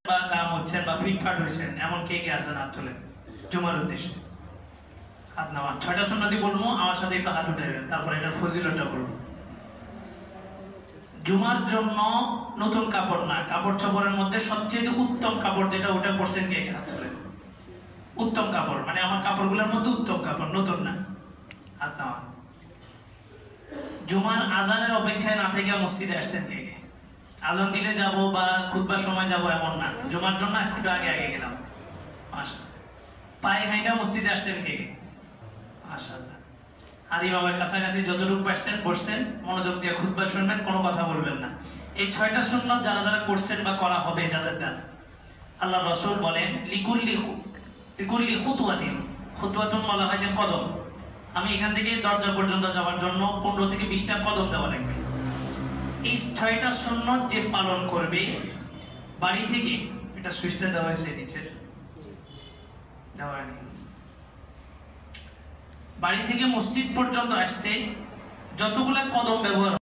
বা কাম হচ্ছেন বা ফিটফাট হয়েছেন এমন কে কে আছেন হাত তোলেন জুমার উদ্দেশ্যে? হাত নামান। 6টা সুন্নতি বলবো, আমার সাথে একটু হাত উঠাবেন, তারপরে এটার ফজিলতটা বলবো। জুমার জন্য নতুন কাপড় না, কাপড় চোপড়ের মধ্যে সবচেয়ে উত্তম কাপড় যেটা, ওটা পরছেন কে কে? হাত তোলেন। উত্তম কাপড় মানে আমার কাপড়গুলোর মধ্যে উত্তম কাপড়, নতুন না। হাত নামান। জুমার আজানের অপেক্ষায় না থেকে মসজিদে আসছেন কে কে? আজান দিলে যাব বা খুতবার সময় যাব এমন না, জুমার জন্য আজকে একটু আগে আগে গেলাম। মাশাআল্লাহ। পায়ে হাইটা মসজিদে আসছেন কে কে? মাশাআল্লাহ। আর ইমামের কাছাকাছি যতটুকু পারছেন বসছেন, মনোযোগ দিয়ে খুতবা শুনবেন, কোনো কথা বলবেন না। এই 6টা সুন্নাত যারা যারা করছেন বা করা হবে যাদের দ্বারা, আল্লাহ রাসূল বলেন লিকুল্লি খুতওয়াতিন, খুতওয়াতুন বলা হয় যে কদম। আমি এখান থেকে দরজা পর্যন্ত যাওয়ার জন্য 15 থেকে 20টা কদম দেওয়া লাগবে। এই 6টা সুন্নাত যে পালন করবে, বাড়ি থেকে, এটা সুইচটা দেওয়া হয়েছে নিচের, দেওয়া নেই, বাড়ি থেকে মসজিদ পর্যন্ত আসতে যতগুলা কদম ব্যবহার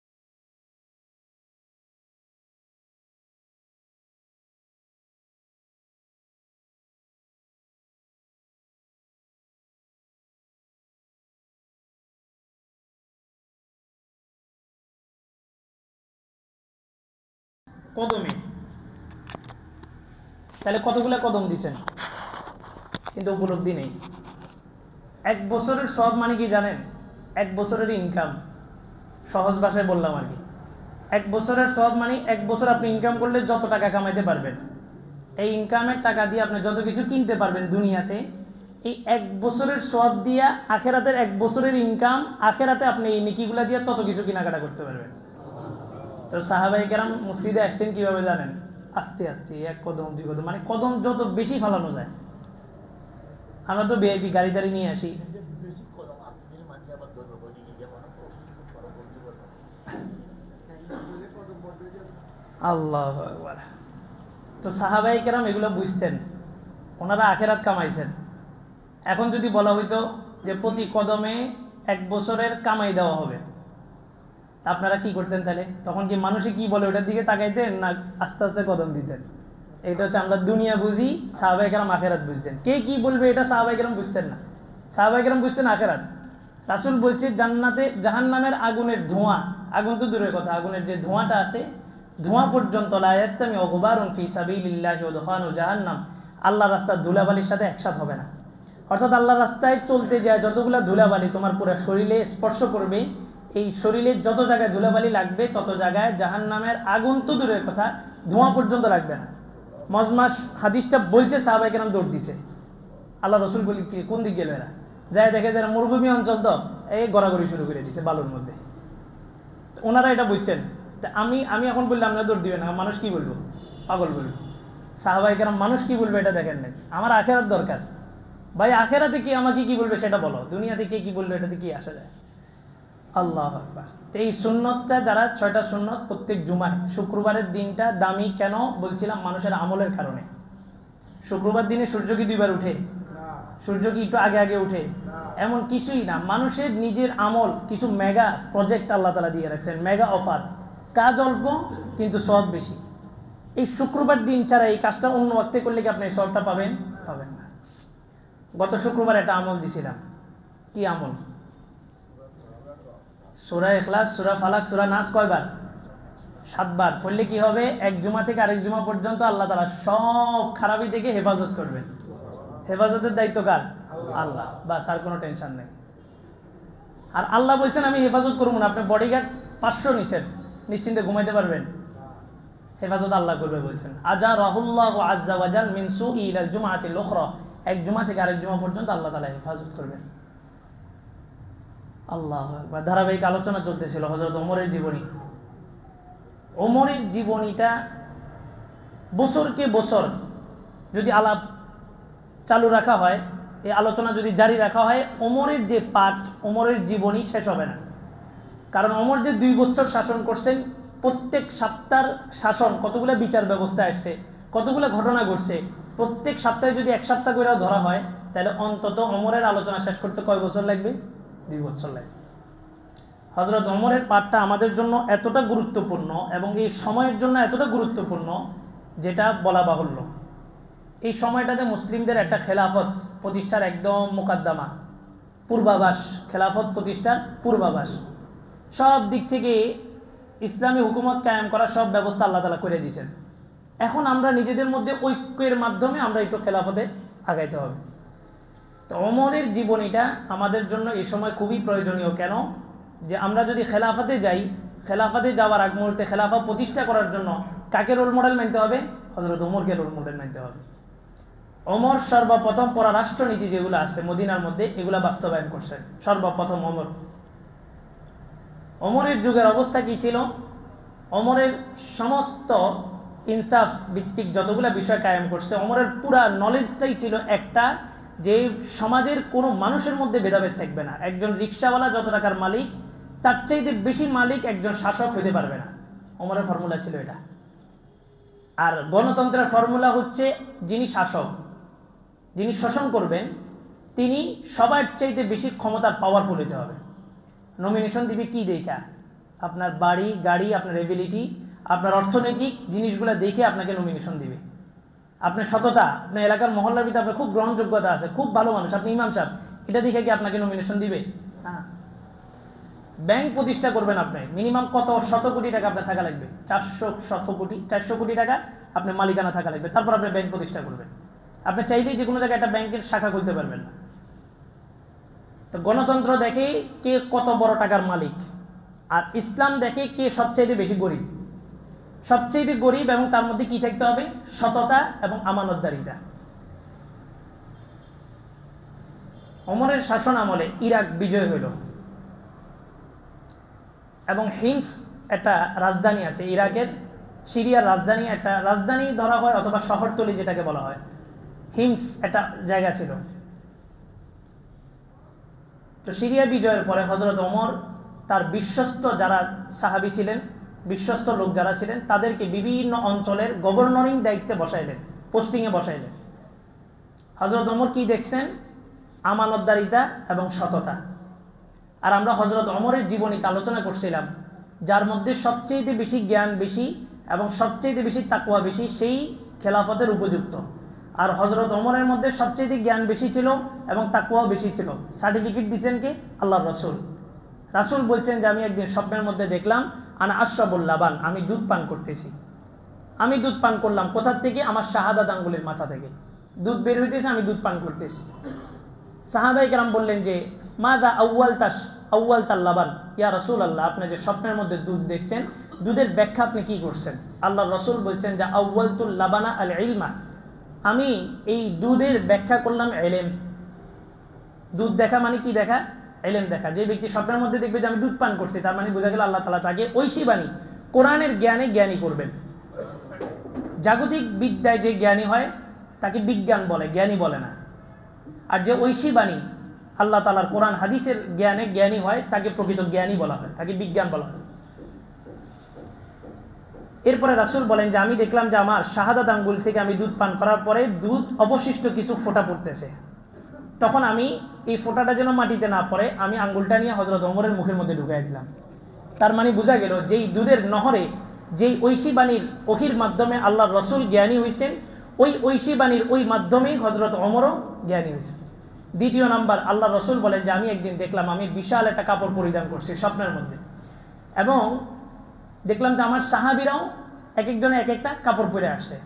কদমে, তাহলে কতগুলা কদম দিছেন কিন্তু উপলব্ধি নেই। 1 বছরের সব মানে কি জানেন? 1 বছরের ইনকাম, সহজ ভাষায় বললাম আর কি। 1 বছরের সব মানে 1 বছর আপনি ইনকাম করলে যত টাকা কামাইতে পারবেন, এই ইনকামের টাকা দিয়ে আপনি যত কিছু কিনতে পারবেন দুনিয়াতে, এই 1 বছরের সব দিয়া আখেরাতের 1 বছরের ইনকাম, আখেরাতে আপনি এই নেকিগুলা দিয়ে তত কিছু কেনাকাটা করতে পারবেন। তো সাহাবায়ে কেরাম মসজিদে আসতেন কিভাবে জানেন? আস্তে আস্তে, 1 কদম 2 কদম, মানে কদম যত বেশি ফালানো যায়। আমরা তো ভিআইপি গাড়ি দাড়ি নিয়ে আসি, আল্লাহু আকবার। তো সাহাবায়ে কেরাম এগুলো বুঝতেন, ওনারা আখেরাত কামাইছেন। এখন যদি বলা হইতো যে প্রতি কদমে 1 বছরের কামাই দেওয়া হবে, আপনারা কি করতেন তাহলে? তখন কি মানুষে কি বলে ওটার দিকে তাকাইতেন না আস্তে আস্তে কদম দিতেন? এটা হচ্ছে আমরা দুনিয়া বুঝি, সাহাবায়ে কেরাম আখেরাত বুঝতেন। কে কি বলবে এটা সাহাবায়ে কেরাম বুঝতেন না, সাহাবায়ে কেরাম বুঝতেন আখেরাত। রাসূল বলছে জান্নাতে জাহান্নামের আগুনের ধোঁয়া, আগুন তো দূরের কথা, আগুনের যে ধোঁয়াটা আছে, ধোঁয়া পর্যন্ত লা ইয়াস্তামিউ গুবারুন ফি সাবিলিল্লাহি ওয়া দুখানু জাহান্নাম, আল্লাহর রাস্তার ধুলাবালির সাথে একসাথ হবে না। অর্থাৎ আল্লাহর রাস্তায় চলতে যায় যতগুলা ধুলাবালি তোমার পুরো শরীরে স্পর্শ করবে, এই শরীরের যত জায়গায় ধুলাবালি লাগবে তত জায়গায় জাহান্নামের আগুন তো দূরের কথা, ধোঁয়া পর্যন্ত লাগবে না। মজমাস হাদিসটা বলছে, সাহাবায়ে কেরাম দৌড় দিছে। আল্লাহ রাসূল বলি কোন দিক গেল এরা? যায় দেখে যারা মরুভূমি অঞ্চল, তো এই গড়াগড়ি শুরু করে দিছে বালুর মধ্যে। ওনারা এটা বুঝছেন। আমি এখন বললাম আপনারা দৌড় দিবেন না, মানুষ কি বলবো? পাগল বলবো। সাহাবায়ে কেরাম মানুষ কি বলবে এটা দেখেন নাই, আমার আখেরাত দরকার। ভাই আখেরাতে কি আমাকে কি বলবে সেটা বলো, দুনিয়াতে কে কি বলবে এটাতে কি আসা যায়? আল্লাহু আকবার। এই সুন্নতটা যারা 6টা সুন্নত প্রত্যেক জুমায়, শুক্রবারের দিনটা দামি কেন বলছিলাম? মানুষের আমলের কারণে। শুক্রবার দিনে সূর্য কি 2 বার উঠে? সূর্য কি একটু আগে আগে উঠে? এমন কিছুই না, মানুষের নিজের আমল, কিছু মেগা প্রজেক্ট আল্লাহ তাআলা দিয়ে রাখছেন, মেগা অফার। কাজ অল্প কিন্তু সওয়াব বেশি। এই শুক্রবার দিন ছাড়া এই কাজটা অন্য ওয়াক্তে করলে কি আপনি সওয়াবটা পাবেন? পাবেন না। গত শুক্রবার একটা আমল দিছিলাম। কি আমল? সূরা ইখলাস, সূরা ফালাক, সূরা নাস কয়বার? 7 বার পড়লে কি হবে? 1 জুমা থেকে আরেক জুমা পর্যন্ত আল্লাহ তাআলা সব খারাপি থেকে হেফাজত করবেন। হেফাজতের দায়িত্ব কার? আল্লাহ। বাস, আর কোনো টেনশন নেই। আর আল্লাহ বলছেন আমি হেফাজত করবো না, আপনি বডিগার্ড 500 নিছেন, নিশ্চিন্তে ঘুমাইতে পারবেন? হেফাজত আল্লাহ করবে বলছেন। আজারাহুল্লাহু আযজা ওয়া জাল মিন সুই ইলাল জুমআতিল উখরা, 1 জুমা থেকে আরেক জুমা পর্যন্ত আল্লাহ তাআলা হেফাজত করবেন। আল্লাহু আকবার। ধারাবাহিক আলোচনা চলতেছিল হযরত ওমরের জীবনী। ওমরের জীবনীটা বছরকে বছর যদি আলাপ চালু রাখা হয়, এই আলোচনা যদি জারি রাখা হয়, ওমরের যে পাঠ, ওমরের জীবনী শেষ হবে না। কারণ ওমর যে 2 বছর শাসন করছেন, প্রত্যেক সপ্তাহের শাসন কতগুলো বিচার ব্যবস্থা আসছে, কতগুলো ঘটনা ঘটছে, প্রত্যেক সপ্তাহে যদি 1 সপ্তাহ করে ধরা হয়, তাহলে অন্তত ওমরের আলোচনা শেষ করতে কয় বছর লাগবে? 2 বছর লাগবে। হযরত ওমরের পাঠটা আমাদের জন্য এতটা গুরুত্বপূর্ণ এবং এই সময়ের জন্য এতটা গুরুত্বপূর্ণ যেটা বলা বাহুল্য। এই সময়টাতে মুসলিমদের একটা খেলাফত প্রতিষ্ঠার একদম মোকদ্দমা, পূর্বাভাস, খেলাফত প্রতিষ্ঠার পূর্বাভাস। সব দিক থেকে ইসলামী হুকুমত কায়েম করার সব ব্যবস্থা আল্লাহ তাআলা করে দিয়েছেন। এখন আমরা নিজেদের মধ্যে ঐক্যের মাধ্যমে আমরা একটু খেলাফতে আগাইতে হবে। তো ওমরের জীবনীটা আমাদের জন্য এই সময় খুবই প্রয়োজনীয়। কেন? যে আমরা যদি খেলাফতে যাই, খেলাফতে যাওয়ার আগ মুহূর্তে খেলাফত প্রতিষ্ঠা করার জন্য কাকে রোল মডেল মানতে হবে? হযরত ওমরকে রোল মডেল মানতে হবে। ওমর সর্বপ্রথম পররাষ্ট্রনীতি যেগুলো আছে মদিনার মধ্যে, এগুলা বাস্তবায়ন করছেন সর্বপ্রথম ওমর। ওমরের যুগের অবস্থা কি ছিল? ওমরের সমস্ত ইনসাফ ভিত্তিক যতগুলো বিষয় কায়েম করছে, ওমরের পুরা নলেজটাই ছিল একটা, যে সমাজের কোনো মানুষের মধ্যে ভেদাভেদ থাকবে না। একজন রিক্সাওয়ালা যত টাকার মালিক, তার চাইতে বেশি মালিক একজন শাসক হতে পারবে না। ওমরের ফর্মুলা ছিল এটা। আর গণতন্ত্রের ফর্মুলা হচ্ছে, যিনি শাসক, যিনি শাসন করবেন, তিনি সবার চাইতে বেশি ক্ষমতার পাওয়ারফুল হতে হবে। নমিনেশন দিবে কি দেখা? আপনার বাড়ি গাড়ি, আপনার এবিলিটি, আপনার অর্থনৈতিক জিনিসগুলো দেখে আপনাকে নমিনেশন দিবে। আপনার সততা, আপনার এলাকার মহল্লার ভিতরে আপনার খুব গ্রহণযোগ্যতা আছে, খুব ভালো মানুষ, আপনি ইমাম সাহেব, এটা দেখে কি আপনাকে নমিনেশন দিবে? না। ব্যাংক প্রতিষ্ঠা করবেন আপনি, মিনিমাম কত শত কোটি টাকা আপনার থাকা লাগবে? 400 কোটি টাকা আপনার মালিকানা থাকা লাগবে, তারপর আপনি ব্যাংক প্রতিষ্ঠা করবেন। আপনি চাইলেই যে কোনো জায়গায় একটা ব্যাংকের শাখা খুলতে পারবেন না। তো গণতন্ত্র দেখে কে কত বড় টাকার মালিক, আর ইসলাম দেখে কে সবচাইতে বেশি গরিব। সবচাইতে গরিব, এবং তার মধ্যে কি থাকতে হবে? সততা এবং আমানতদারিতা। ওমরের শাসন আমলে ইরাক বিজয় হইল, এবং হিমস একটা রাজধানী আছে ইরাকের, সিরিয়ার রাজধানী, একটা রাজধানী ধরা হয় অথবা শহরতলি যেটাকে বলা হয়, হিমস একটা জায়গা ছিল। তো সিরিয়া বিজয়ের পরে হযরত ওমর তার বিশ্বস্ত যারা সাহাবী ছিলেন, বিশ্বস্ত লোক যারা ছিলেন, তাদেরকে বিভিন্ন অঞ্চলের গভর্নরিং দায়িত্বে বসাইলেন, পোস্টিংয়ে বসাইলেন। হযরত ওমর কি দেখছেন? আমানতদারিতা এবং সততা। আর আমরা হযরত ওমরের জীবনীতে আলোচনা করছিলাম, যার মধ্যে সবচেয়ে বেশি জ্ঞান বেশি এবং সবচেয়ে বেশি তাকওয়া বেশি, সেই খেলাফতের উপযুক্ত। আর হযরত ওমরের মধ্যে সবচেয়ে জ্ঞান বেশি ছিল এবং তাকওয়াও বেশি ছিল। সার্টিফিকেট দিয়েছেন কে? আল্লাহর রাসূল। রাসূল বলছেন যে আমি একদিন স্বপ্নের মধ্যে দেখলাম, আনা আশরাবুল লাবান, আমি দুধ পান করতেছি। আমি দুধ পান করলাম কোথা থেকে? আমার শাহাদাত আঙ্গুলের মাথা থেকে দুধ বের হইতেছে, আমি দুধ পান করতেছি। সাহাবায়ে কেরাম বললেন যে মাদা আউয়ালতাল লাবান, ইয়া রাসূলুল্লাহ, আপনি যে স্বপ্নের মধ্যে দুধ দেখছেন, দুধের ব্যাখ্যা আপনি কি করছেন? আল্লাহর রাসূল বলছেন যে আউয়ালতুল লাবানা আল ইলমা, আমি এই দুধের ব্যাখ্যা করলাম ইলম। দুধ দেখা মানে কি দেখা? ইলম দেখা। যে ব্যক্তি স্বপ্নের মধ্যে দেখবে যে আমি দুধ পান করছি, তার মানে বোঝা গেল আল্লাহ তাআলা তাকে ঐশী বাণী, কোরআনের জ্ঞানে জ্ঞানী করবেন। জাগতিক বিদ্যায় যে জ্ঞানী হয় তাকে বিজ্ঞান বলে, জ্ঞানী বলে না। আর যে ঐশী বাণী, আল্লাহ তাআলার কোরআন হাদিসের জ্ঞানে জ্ঞানী হয়, তাকে প্রকৃত জ্ঞানী বলা হয়, তাকে বিজ্ঞান বলা হয়। এরপরে রাসূল বলেন যে আমি দেখলাম যে আমার শাহাদাত আঙ্গুল থেকে আমি দুধ পান করার পরে দুধ অবশিষ্ট কিছু ফোঁটা পড়তেছে। তখন আমি এই ফোঁটাটা যেন মাটিতে না পড়ে, আমি আঙ্গুলটা নিয়ে হযরত ওমরের মুখের মধ্যে ঢুকাই দিলাম। তার মানে বোঝা গেল যেই দুধের নহরে, যেই ঐশী বাণীর ওহির মাধ্যমে আল্লাহর রাসূল জ্ঞানী হয়েছেন, ওই ঐশী বাণীর ওই মাধ্যমেই হযরত ওমরও জ্ঞানী হয়েছেন। দ্বিতীয় নাম্বার, আল্লাহর রাসূল বলেন যে আমি একদিন দেখলাম আমি বিশাল একটা কাপড় পরিধান করছি স্বপ্নের মধ্যে, এবং দেখলাম যে আমার সাহাবীরাও এক একজনে এক একটা কাপড় পরে আসছে।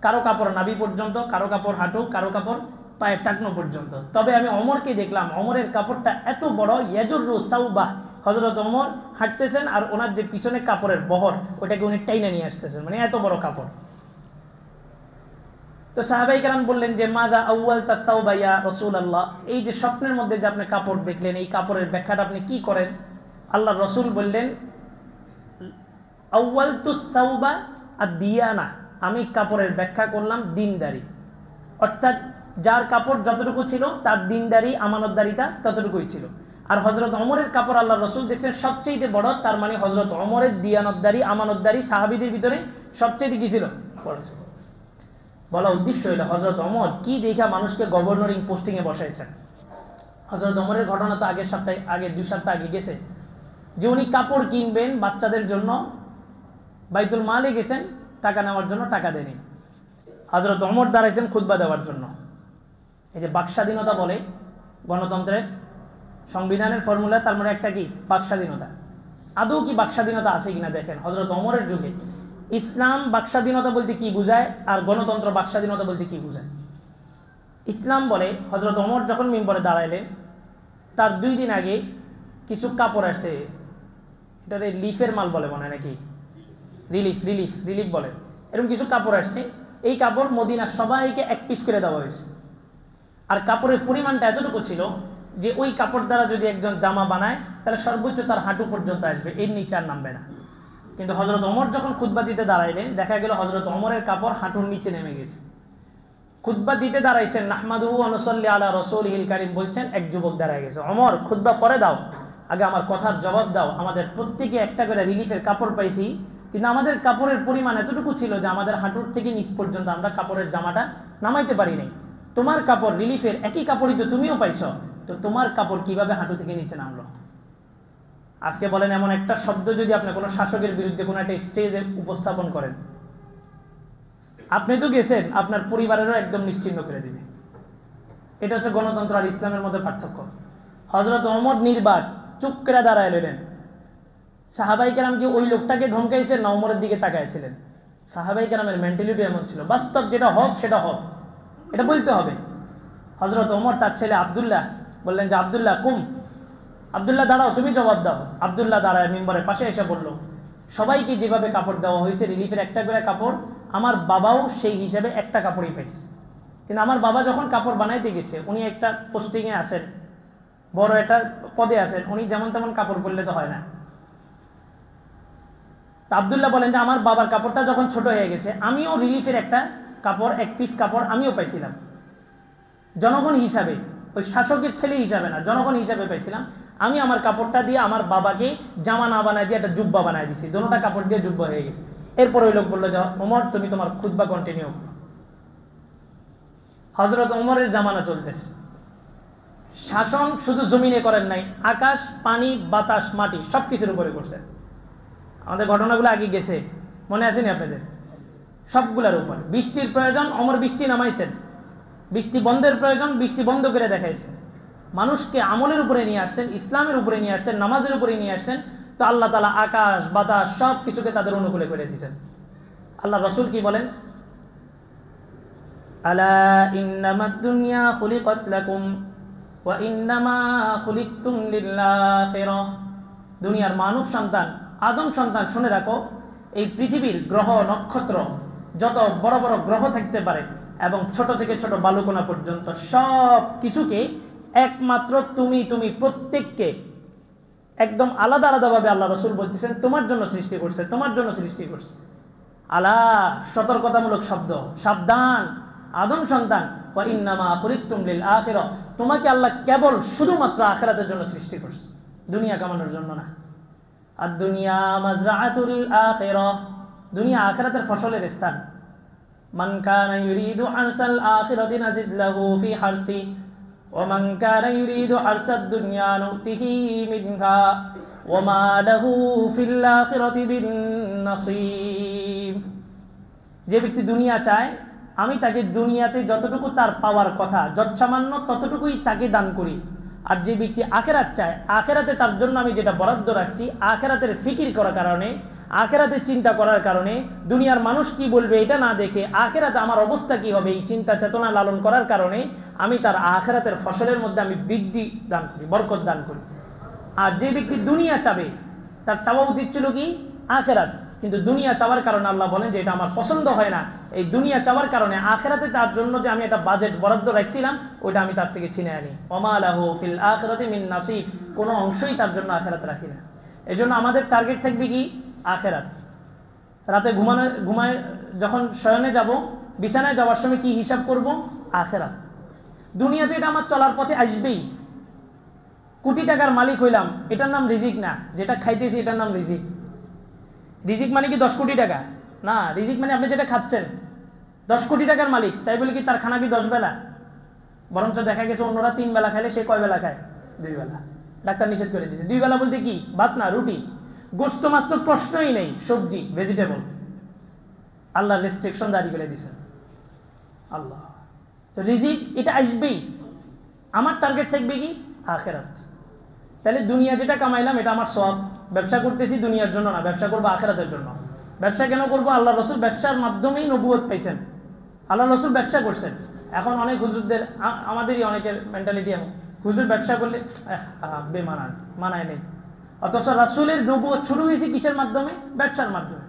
কারো কাপড় নাভি পর্যন্ত, কারো কাপড় হাঁটু, কারো কাপড় পায়ের টাকনো পর্যন্ত। তবে আমি ওমরকে দেখলাম, ওমরের কাপড়টা এত বড়, ইয়াজুরু সাউবা, হযরত ওমর হাঁটতেছেন আর ওনার যে পিছনে কাপড়ের বহর, ওটাকে উনি টাইনা নিয়ে আসতেছেন, মানে এত বড় কাপড়। তো সাহাবায়ে কেরাম বললেন যে মাযা আউয়ালতা তাওবা ইয়া রাসূলুল্লাহ, এই যে স্বপ্নের মধ্যে যে আপনি কাপড় দেখলেন, এই কাপড়ের ব্যাখ্যাটা আপনি কি করেন? আল্লাহর রাসূল বললেন আউয়ালতুস সাওবা আদ-দিয়ানা, আমি কাপড়ের ব্যাখ্যা করলাম দিনদারি। অর্থাৎ যার কাপড় যতটুকু ছিল তার দিনদারি আমানতদারিতা ততটুকুই ছিল। আর হযরত ওমরের কাপড় আল্লাহর রাসূল দেখছেন সবচেয়ে বড়, তার মানে হযরত ওমরের দিয়ানতদারি আমানতদারি সাহাবীদের ভিতরে সবচেয়ে কি ছিল? বড় ছিল। বলা উদ্দেশ্য হলো হযরত ওমর কি দেখা মানুষকে গভর্নরিং পোস্টিং এ বসাইছেন। হযরত ওমরের ঘটনা তো আগের সপ্তাহে, আগে 2 সপ্তাহ আগে গেছে, যে উনি কাপড় কিনবেন বাচ্চাদের জন্য, বাইতুল মালে গেছেন টাকা নেওয়ার জন্য, টাকা দেননি। হযরত ওমর দাঁড়াইছেন খুতবা দেওয়ার জন্য। এই যে বাক স্বাধীনতা বলে গণতন্ত্রের সংবিধানের ফর্মুলা, তার মানে একটা কি বাক স্বাধীনতা। আদৌ কি বাক স্বাধীনতা আছে কিনা দেখেন হযরত ওমরের যুগে ইসলাম বাক স্বাধীনতা বলতে কি বোঝায় আর গণতন্ত্র বাক স্বাধীনতা বলতে কি বোঝায়। ইসলাম বলে হযরত ওমর যখন মিম্বরে দাঁড়াইলেন তার 2 দিন আগে কিছু কাপড় আসছে, এটারে লিফের মাল বলে মনে হয় নাকি, রিলিফ বলে, এরকম কিছু কাপড় আসছে। এই কাপড় মদিনার সবাইকে এক পিস করে দেওয়া হয়েছে। আর কাপড়ের পরিমাণটা এতটুকু ছিল যে ওই কাপড় দ্বারা যদি একজন জামা বানায় তাহলে সর্বোচ্চ তার হাঁটু পর্যন্ত আসবে, এর নিচে আর নামবে না। কিন্তু হযরত ওমর যখন খুতবা দিতে দাঁড়াইলেন দেখা গেল হযরত ওমরের কাপড় হাঁটুর নিচে নেমে গেছে। খুতবা দিতে দাঁড়াইছেন নাহমাদুহু ওয়া নুসাল্লি আলা রাসূলিহিল কারীম বলছেন, এক যুবক দাঁড়ায় গেছে, ওমর খুতবা পরে দাও, আগে আমার কথার জবাব দাও। আমাদের প্রত্যেকে একটা করে রিলিফের কাপড় পাইছি, কিন্তু আমাদের কাপড়ের পরিমাণ এতটুকু ছিল যে আমাদের হাঁটুর থেকে নিচ পর্যন্ত আমরা কাপড়ের জামাটা নামাইতে পারি নাই। তোমার কাপড় রিলিফের একই কাপড়ই তো তুমিও পাইছো, তো তোমার কাপড় কিভাবে হাঁটু থেকে নিচে নামলো? আজকে বলেন এমন একটা শব্দ যদি আপনি কোনো শাসকের বিরুদ্ধে কোনো একটা স্টেজে উপস্থাপন করেন, আপনি তো গেছেন, আপনার পরিবারেরও একদম নিশ্চিহ্ন করে দিবে। এটা হচ্ছে গণতন্ত্র আর ইসলামের মধ্যে পার্থক্য। হযরত ওমর নির্বাক চুপ করে দাঁড়ায় রইলেন। সাহাবাই কেরাম কি ওই লোকটাকে ধমকাইছেন না ওমরের দিকে তাকাইছিলেন? সাহাবাই কেরামের মেন্টালিটি এমন ছিল, বাস্তব যেটা হোক সেটা হোক, এটা বলতে হবে। হযরত ওমর তার ছেলে আব্দুল্লাহ বললেন যে আব্দুল্লাহ কুম, আব্দুল্লাহ দাঁড়াও, তুমি জবাব দাও। আব্দুল্লাহ দাঁড়ায় মিম্বরের পাশে এসে বলল, সবাইকে যেভাবে কাপড় দেওয়া হয়েছে রিলিফের একটা করে কাপড়, আমার বাবাও সেই হিসাবে একটা কাপড়ই পাইছে। কিন্তু আমার বাবা যখন কাপড় বানাইতে গেছে, উনি একটা পোস্টিংয়ে আছেন, বড় একটা পদে আছেন, উনি যেমন তেমন কাপড় পরলে তো হয় না। আব্দুল্লাহ বলেন যে আমার বাবার কাপড়টা যখন ছোট হয়ে গেছে, আমিও রিলিফের একটা কাপড়, এক পিস কাপড় আমিও পাইছিলাম জনগণ হিসাবে, ওই শাসকের ছেলে হিসাবে না, জনগণ হিসাবে পাইছিলাম। আমি আমার কাপড়টা দিয়ে আমার বাবাকে জামা না বানায় দিয়ে একটা জুব্বা বানায় দিছি, দোনোটা কাপড় দিয়ে জুব্বা হয়ে গেছে। এরপর ওই লোক বললো যে ওমর তুমি তোমার খুতবা কন্টিনিউ করো। হযরত ওমরের জামানা চলতেছে। শাসন শুধু জমিনে করেন নাই, আকাশ, পানি, বাতাস, মাটি সবকিছুর উপরে করছেন। আমাদের ঘটনাগুলো আগে গেছে, মনে আছে নি আপনাদের? সবগুলোর উপরে। বৃষ্টির প্রয়োজন, ওমর বৃষ্টি নামাইছেন। বৃষ্টি বন্ধের প্রয়োজন, বৃষ্টি বন্ধ করে দেখাইছেন। মানুষকে আমলের উপরে নিয়ে আসছেন, ইসলামের উপরে নিয়ে আসছেন, নামাজের উপরে নিয়ে আসছেন, তো আল্লাহ তাআলা আকাশ বাতাস সব কিছুকে তাদের অনুকূলে করে দিয়েছেন। আল্লাহ রাসূল কি বলেন? আলা ইন্নামাদ দুনিয়া খুলিকাত লাকুম ওয়া ইন্নামা খুলিকতুম লিল আখিরাহ। দুনিয়ার মানব সন্তান, আদম সন্তান, শুনে রাখো, এই পৃথিবীর গ্রহ নক্ষত্র যত বড় বড় গ্রহ থাকতে পারে এবং ছোট থেকে ছোট বালুকণা পর্যন্ত সব কিছুকে একমাত্র তুমি প্রত্যেককে একদম আলাদা আলাদাভাবে আল্লাহ রাসূল বলতেছেন তোমার জন্য সৃষ্টি করছে, তোমার জন্য সৃষ্টি করছে। আলা, সতর্কতামূলক শব্দ, সাবধান আদম সন্তান, ওয়া ইন্নামা খুলিকতুম লিল আখিরাহ, তোমাকে আল্লাহ কেবল শুধুমাত্র আখিরাতের জন্য সৃষ্টি করছে, দুনিয়া কামানোর জন্য না। আর দুনিয়া মাজরাআতুল আখিরাহ, দুনিয়া আখিরাতের ফসলের স্থান। মান কানা ইউরিদু হারসাল আখিরাতি নাজিদ লাহু ফি হারসি ওয়া মান কানা ইউরিদু হারসাদ দুনিয়া নুতিহি মিনহা ওয়া মা লাহু ফিল আখিরাতি বিন নাসীব। যে ব্যক্তি দুনিয়া চায় আমি তাকে দুনিয়াতে যতটুকু তার পাওয়ার কথা যৎসামান্য ততটুকুই তাকে দান করি। আর যে ব্যক্তি আখিরাত চায়, আখিরাতে তার জন্য আমি যেটা বরাদ্দ রাখছি, আখিরাতের ফিকির করার কারণে, আখিরাতের চিন্তা করার কারণে, দুনিয়ার মানুষ কি বলবে এটা না দেখে আখিরাতে আমার অবস্থা কি হবে এই চিন্তা চেতনা লালন করার কারণে আমি তার আখিরাতের ফসলের মধ্যে আমি বৃদ্ধি দান করি, বরকত দান করি। আর যে ব্যক্তি দুনিয়া চাবে তার চাওয়া উচিত ছিল কি আখিরাত, কিন্তু দুনিয়া চাওয়ার কারণে আল্লাহ বলেন যে এটা আমার পছন্দ হয় না, এই দুনিয়া চাওয়ার কারণে আখিরাতে তার জন্য যে আমি একটা বাজেট বরাদ্দ রাখছিলাম ওইটা আমি তার থেকে ছিনে আনি। ওমা লাহু ফিল আখিরাতি মিন নাসিব, কোনো অংশই তার জন্য আখিরাত রাখি না। এই জন্য আমাদের টার্গেট থাকবে কি আখিরাত। রাতে ঘুমায় যখন শয়নে যাব, বিছানায় যাওয়ার সময় কি হিসাব করব? আখিরাত। দুনিয়াতে এটা আমার চলার পথে আসবেই। কোটি টাকার মালিক হইলাম, এটার নাম রিজিক না, যেটা খাইতেছি এটার নাম রিজিক। রিজিক মানে কি 10 কোটি টাকা? না, রিজিক মানে আপনি যেটা খাচ্ছেন। 10 কোটি টাকার মালিক, তাই বলে কি তার খানা কি 10 বেলা? বরঞ্চ দেখা গেছে অন্যরা 3 বেলা খাইলে সে কয় বেলা খায়? 2 বেলা। ডাক্তার নিষেধ করে দিয়েছে। 2 বেলা বলতে কি? ভাত না, রুটি। গোশত মাছ তো প্রশ্নই নেই, সবজি, ভেজিটেবল। আল্লাহ রেস্ট্রিকশন জারি করে দিয়েছেন। আল্লাহ। তো রিজিক এটা আসবেই, আমার টার্গেট থাকবে কি আখিরাত। তাহলে দুনিয়া যেটা কামাইলাম এটা আমার সওয়াব, ব্যবসা করতেছি দুনিয়ার জন্য না, ব্যবসা করবো আখিরাতের জন্য। ব্যবসা কেন করবো? আল্লাহ রসুল ব্যবসার মাধ্যমেই নবুয়ত পাইছেন, আল্লাহ রসুল ব্যবসা করছেন। এখন অনেক হুজুরদের, আমাদেরই অনেকের মেন্টালিটি এমন, হুজুর ব্যবসা করলে বেমানান, মানায় নেই। অথচ রাসূলের নবুয়ত শুরু হয়েছে কিসের মাধ্যমে? ব্যবসার মাধ্যমে।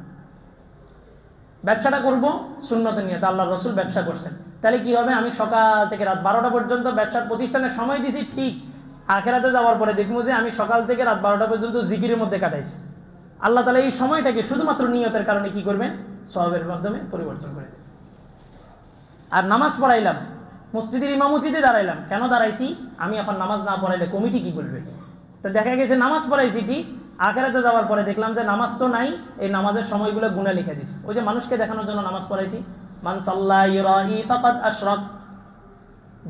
ব্যবসাটা করবো সুন্নতে নিয়ে, আল্লাহ রসুল ব্যবসা করছেন। তাহলে কি হবে? আমি সকাল থেকে রাত 12টা পর্যন্ত ব্যবসার প্রতিষ্ঠানে সময় দিছি, ঠিক আখিরাতে যাওয়ার পরে দেখবো যে আমি সকাল থেকে রাত 12টা পর্যন্ত জিকিরের মধ্যে কাটাইছি। আল্লাহ তাআলা এই সময়টাকে শুধুমাত্র নিয়তের কারণে কি করবেন? সওয়াবের মাধ্যমে পরিবর্তন করে দেবেন। আর নামাজ পড়াইলাম, মসজিদের ইমামতিতে দাঁড়াইলাম, কেন দাঁড়াইছি? আমি এখন নামাজ না পড়াইলে কমিটি কি বলবে? তো দেখা গেছে নামাজ পড়াইছি ঠিক, আখিরাতে যাওয়ার পরে দেখলাম যে নামাজ তো নাই, এই নামাজের সময়গুলো গুণা লিখে দিছি। ওই যে মানুষকে দেখানোর জন্য নামাজ পড়াইছি, মান সাল্লা ইউরাই ফাকাদ আশরাক,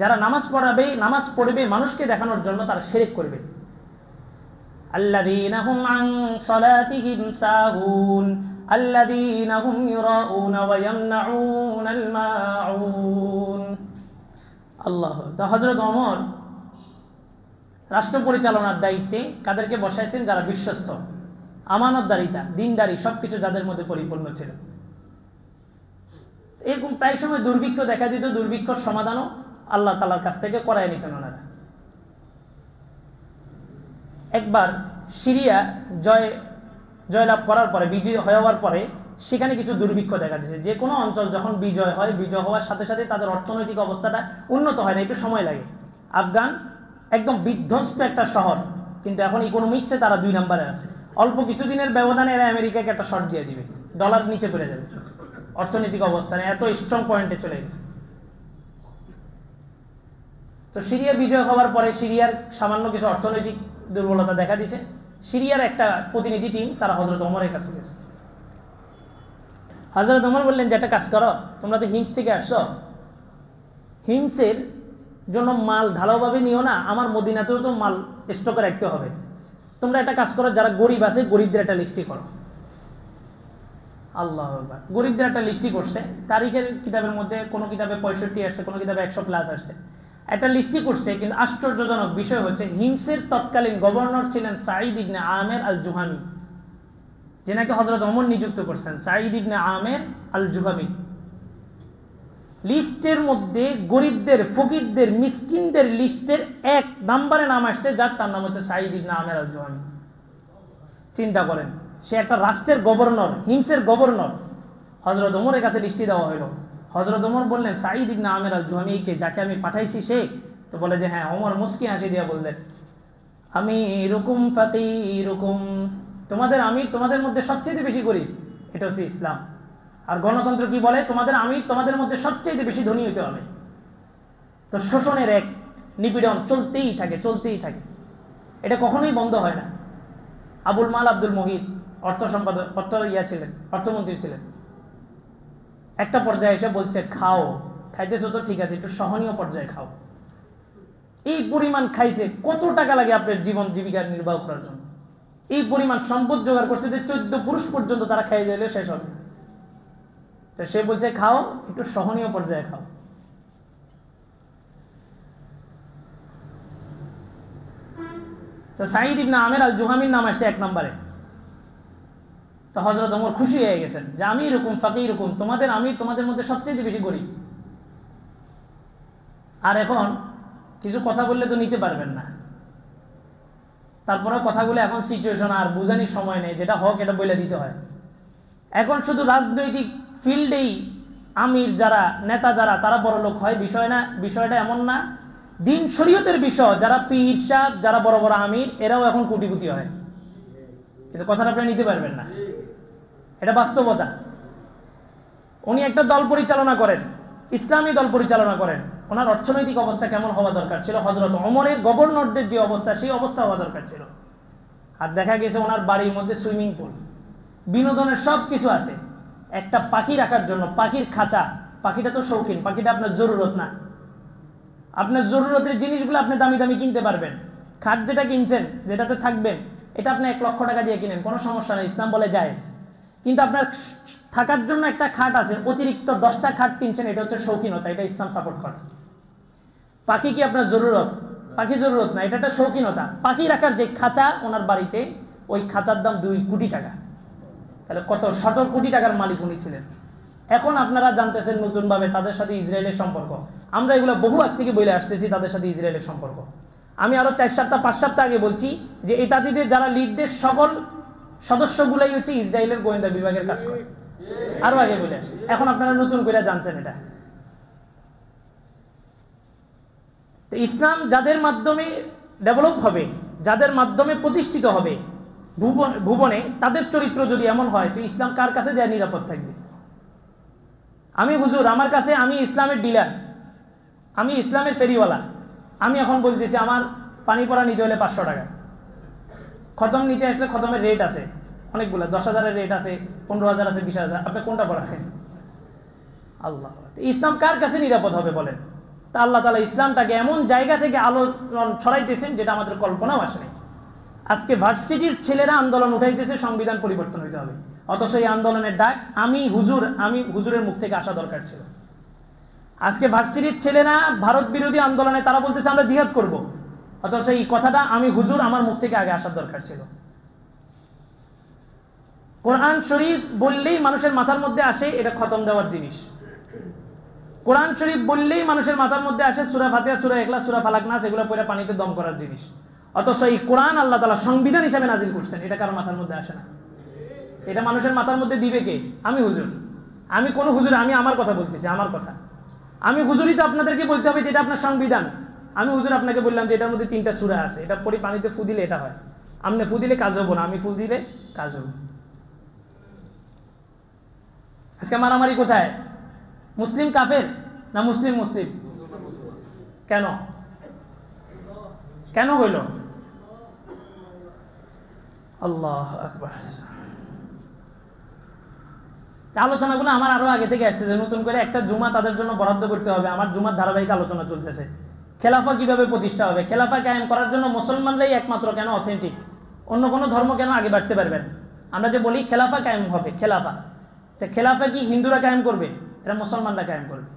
যারা নামাজ পড়াবে, নামাজ পড়বে মানুষকে দেখানোর জন্য, তারা শিরক করবে। আল্লাযীনা হুম আন সালাতিহিম সাহুন আল্লাযীনা হুম ইউরাউনা ওয়া ইয়ামনাউনাল মাউন। আল্লাহ। তো হযরত ওমর রাষ্ট্র পরিচালনার দায়িত্বে কাদেরকে বসাইছেন? যারা বিশ্বস্ত, আমানতদারিতা, দিনদারি সবকিছু যাদের মধ্যে পরিপূর্ণ ছিল। এরকম প্রায় সময় দুর্ভিক্ষ দেখা দিত, দুর্ভিক্ষর সমাধানও আল্লাহ তাআলার কাছ থেকে করায় নিতেন ওনারা। একবার সিরিয়া জয়লাভ করার পরে, বিজয় হওয়ার পরে সেখানে কিছু দুর্ভিক্ষ দেখা দিয়েছে। যে কোনো অঞ্চল যখন বিজয় হয়, বিজয় হওয়ার সাথে সাথে তাদের অর্থনৈতিক অবস্থাটা উন্নত হয় না, একটু সময় লাগে। আফগান একদম বিধ্বস্ত একটা শহর, কিন্তু এখন ইকোনমিক্সে তারা 2 নম্বরে আছে। অল্প কিছুদিনের ব্যবধানে এরা আমেরিকাকে একটা শর্ট দিয়ে দিবে, ডলার নিচে পড়ে যাবে, অর্থনৈতিক অবস্থানে এত স্ট্রং পয়েন্টে চলে গেছে। তো সিরিয়া বিজয় হওয়ার পরে সিরিয়ার সামান্য কিছু অর্থনৈতিক দুর্বলতা দেখা দিয়েছে। সিরিয়ার একটা প্রতিনিধি টিম তারা হযরত ওমরের কাছে গেছে। হযরত ওমর বললেন যে একটা কাজ করো, তোমরা তো হিমস থেকে আসছো, হিমসের জন্য মাল ঢালাওভাবে নিও না, আমার মদিনাতেও তো মাল স্টকে রাখতে হবে। তোমরা একটা কাজ করো, যারা গরিব আছে গরিবদের একটা লিস্টি করো। আল্লাহু আকবার। গরিবদের একটা লিস্টি করছে, তারিখের কিতাবের মধ্যে কোনো কিতাবে 65 আসছে, কোনো কিতাবে 100+ আসছে, একটা লিস্টি করছে। কিন্তু আশ্চর্যজনক বিষয় হচ্ছে, হিমসের তৎকালীন গভর্নর ছিলেন সাঈদ ইবনে আমের আল জুহামি, যে নাকি হযরত ওমর নিযুক্ত করছেন। সাঈদ ইবনে আমের আল জুহামি লিস্টের মধ্যে গরিবদের, ফকিরদের, মিসকিনদের লিস্টের 1 নম্বরে নাম আসছে, যার তার নাম হচ্ছে সাঈদ ইবনে আমের আল জুহামি। চিন্তা করেন, সে একটা রাষ্ট্রের গভর্নর, হিমসের গভর্নর। হযরত ওমরের কাছে লিস্টি দেওয়া হলো। হযরত ওমর বললেন, সাঈদ ইবনে আমের আল জুহামি কে, যাকে আমি পাঠাইছি সে? তো বলে যে হ্যাঁ। ওমর মুস্কি হাসি দিয়ে বললেন, আমি রুকুম ফাকিরুকুম, তোমাদের আমির তোমাদের মধ্যে সবচেয়ে বেশি গরিব, এটা হচ্ছে ইসলাম। আর গণতন্ত্র কি বলে? তোমাদের আমির তোমাদের মধ্যে সবচেয়ে বেশি ধনী হতে হবে। তো শোষণের এক নিপীড়ন চলতেই থাকে, চলতেই থাকে, এটা কখনোই বন্ধ হয় না। আবুল মাল আব্দুল মুহিত অর্থমন্ত্রী ছিলেন। একটা পর্যায়ে এসে বলছে, খাও, খাইতেছো তো ঠিক আছে, একটু সহনীয় পর্যায়ে খাও। এই পরিমাণ খাইছে, কত টাকা লাগে আপনার জীবন জীবিকা নির্বাহ করার জন্য? এই পরিমাণ সম্পদ জোগাড় করছে যে 14 পুরুষ পর্যন্ত তারা খাইয়ে দিলে শেষ হবে। তো সে বলছে, খাও, একটু সহনীয় পর্যায়ে খাও। তো সাঈদ ইবনে আমের আল জুহামির নাম আসছে 1 নম্বরে। তো হযরত ওমর খুশি হয়ে গেছেন যে আমি এরকম ফাকিরুকুম, তোমাদের আমি তোমাদের মধ্যে সবচেয়ে বেশি গরিব। আর এখন কিছু কথা বললে তো নিতে পারবেন না, তারপরে কথাগুলো এখন সিচুয়েশন আর বুঝানির সময় নেই, যেটা হক এটা বলে দিতে হয়। এখন শুধু রাজনৈতিক ফিল্ডেই আমির যারা, নেতা যারা, তারা বড় লোক হয় বিষয় না, বিষয়টা এমন না। দিন শরীয়তের বিষয় যারা পীর সাহেব, যারা বড় বড় আমির, এরাও এখন কোটিপতি হয়। কিন্তু কথাটা আপনি নিতে পারবেন না, এটা বাস্তবতা। উনি একটা দল পরিচালনা করেন, ইসলামী দল পরিচালনা করেন, ওনার অর্থনৈতিক অবস্থা কেমন হওয়া দরকার ছিল? হযরত ওমরের গভর্নরদের যে অবস্থা, সেই অবস্থা হওয়া দরকার ছিল। আর দেখা গেছে ওনার বাড়ির মধ্যে সুইমিং পুল, বিনোদনের সব কিছু আছে। একটা পাখি রাখার জন্য পাখির খাঁচা, পাখিটা তো শৌখিন, পাখিটা আপনার জরুরত না। আপনার জরুরতের জিনিসগুলো আপনি দামি দামি কিনতে পারবেন। খাট যেটা কিনছেন, যেটাতে থাকবেন, এটা আপনি 1 লক্ষ টাকা দিয়ে কিনেন, কোনো সমস্যা নেই, ইসলাম বলে জায়েজ। কিন্তু আপনার থাকার জন্য একটা খাট আছে, অতিরিক্ত 10টা খাট কিনছেন, এটা হচ্ছে শৌখিনতা, এটা ইসলাম সাপোর্ট করে। পাখি কি আপনার জরুরত? পাখি জরুরত না, এটা একটা শৌখিনতা। পাখি রাখার যে খাঁচা ওনার বাড়িতে, ওই খাঁচার দাম 2 কোটি টাকা। তাহলে কত 17 কোটি টাকার মালিক উনি ছিলেন। এখন আপনারা জানতেছেন নতুনভাবে তাদের সাথে ইসরায়েলের সম্পর্ক। আমরা এগুলো বহু আগ থেকে বলে আসতেছি তাদের সাথে ইসরায়েলের সম্পর্ক। আমি আরো 4 সপ্তাহ 5 সপ্তাহ আগে বলছি যে এই তাদের যারা লিডদের সকল সদস্যগুলাই হচ্ছে ইসরায়েলের গোয়েন্দা বিভাগের কাজ করে, আরো আগে বলে আসছি। এখন আপনারা নতুন করে জানছেন এটা। তো ইসলাম যাদের মাধ্যমে ডেভেলপ হবে, যাদের মাধ্যমে প্রতিষ্ঠিত হবে ভুবনে, তাদের চরিত্র যদি এমন হয়, তো ইসলাম কার কাছে যায় নিরাপদ থাকবে? আমি হুজুর, আমার কাছে, আমি ইসলামের ডিলার, আমি ইসলামের ফেরিওয়ালা, আমি এখন বলতেছি আমার পানি পড়া নিতে হলে 500 টাকা, খতম নিতে আসলে খতমের রেট আছে অনেকগুলো, 10,000-এর রেট আছে, 15,000 আছে, 20,000, আপনি কোনটা পড়াবেন? আল্লাহ। ইসলাম কার কাছে নিরাপদ হবে বলেন? তা আল্লাহ তাআলা ইসলামটাকে এমন জায়গা থেকে আলোড়ন ছড়াইতেছেন যেটা আমাদের কল্পনাও আসে নাই। আজকে ভার্সিটির ছেলেরা আন্দোলন উঠাইতেছে সংবিধান পরিবর্তন হইতে হবে, অথচ এই আন্দোলনের ডাক আমি হুজুরের মুখ থেকে আসা দরকার ছিল। আজকে ভার্সিটির ছেলেরা ভারত বিরোধী আন্দোলনে তারা বলতেছে আমরা জিহাদ করব, অথচ এই কথাটা আমি হুজুর আমার মুখ থেকে আগে আসার দরকার ছিল। কোরআন শরীফ বললেই মানুষের মাথার মধ্যে আসে এটা খতম দেওয়ার জিনিস। কোরআন শরীফ বললেই মানুষের মাথার মধ্যে আসে সূরা ফাতিহা, সূরা ইখলাস, সূরা ফালাক, নাস, এগুলো পড়ে পানিতে দম করার জিনিস। অথচ এই কোরআন আল্লাহ তাআলা সংবিধান হিসেবে নাজিল করছেন, এটা কারো মাথার মধ্যে আসে না। এটা মানুষের মাথার মধ্যে দিবে কে? আমি হুজুর। আমি কোন হুজুর? আমি আমার কথা বলতেছি, আমার কথা। আমি হুজুরই তো আপনাদেরকে বলতে হবে যে এটা আপনার সংবিধান। আমি হুজুর আপনাকে বললাম যে এটার মধ্যে 3টা সূরা আছে, এটা পরে পানিতে ফু দিলে এটা হয়। আপনি ফু দিলে কাজ হবো না, আমি ফু দিলে কাজ হবে। আজকে মারামারি কোথায়? মুসলিম কাফের না মুসলিম মুসলিম? কেন কেন হইল? আল্লাহ আকবার। আলোচনাগুলো আমার আরো আগে থেকে আসতেছে, নতুন করে একটা জুমা তাদের জন্য বরাদ্দ করতে হবে। আমার জুমার ধারাবাহিক আলোচনা চলতেছে। খেলাফা কিভাবে প্রতিষ্ঠা হবে? খেলাফা কায়েম করার জন্য মুসলমানরাই একমাত্র কেন অথেন্টিক? অন্য কোনো ধর্ম কেন আগে বাড়তে পারবে না? আমরা যে বলি খেলাফা কায়েম হবে, খেলাফা, তো খেলাফা কি হিন্দুরা কায়েম করবে? এটা মুসলমানরা কায়েম করবে।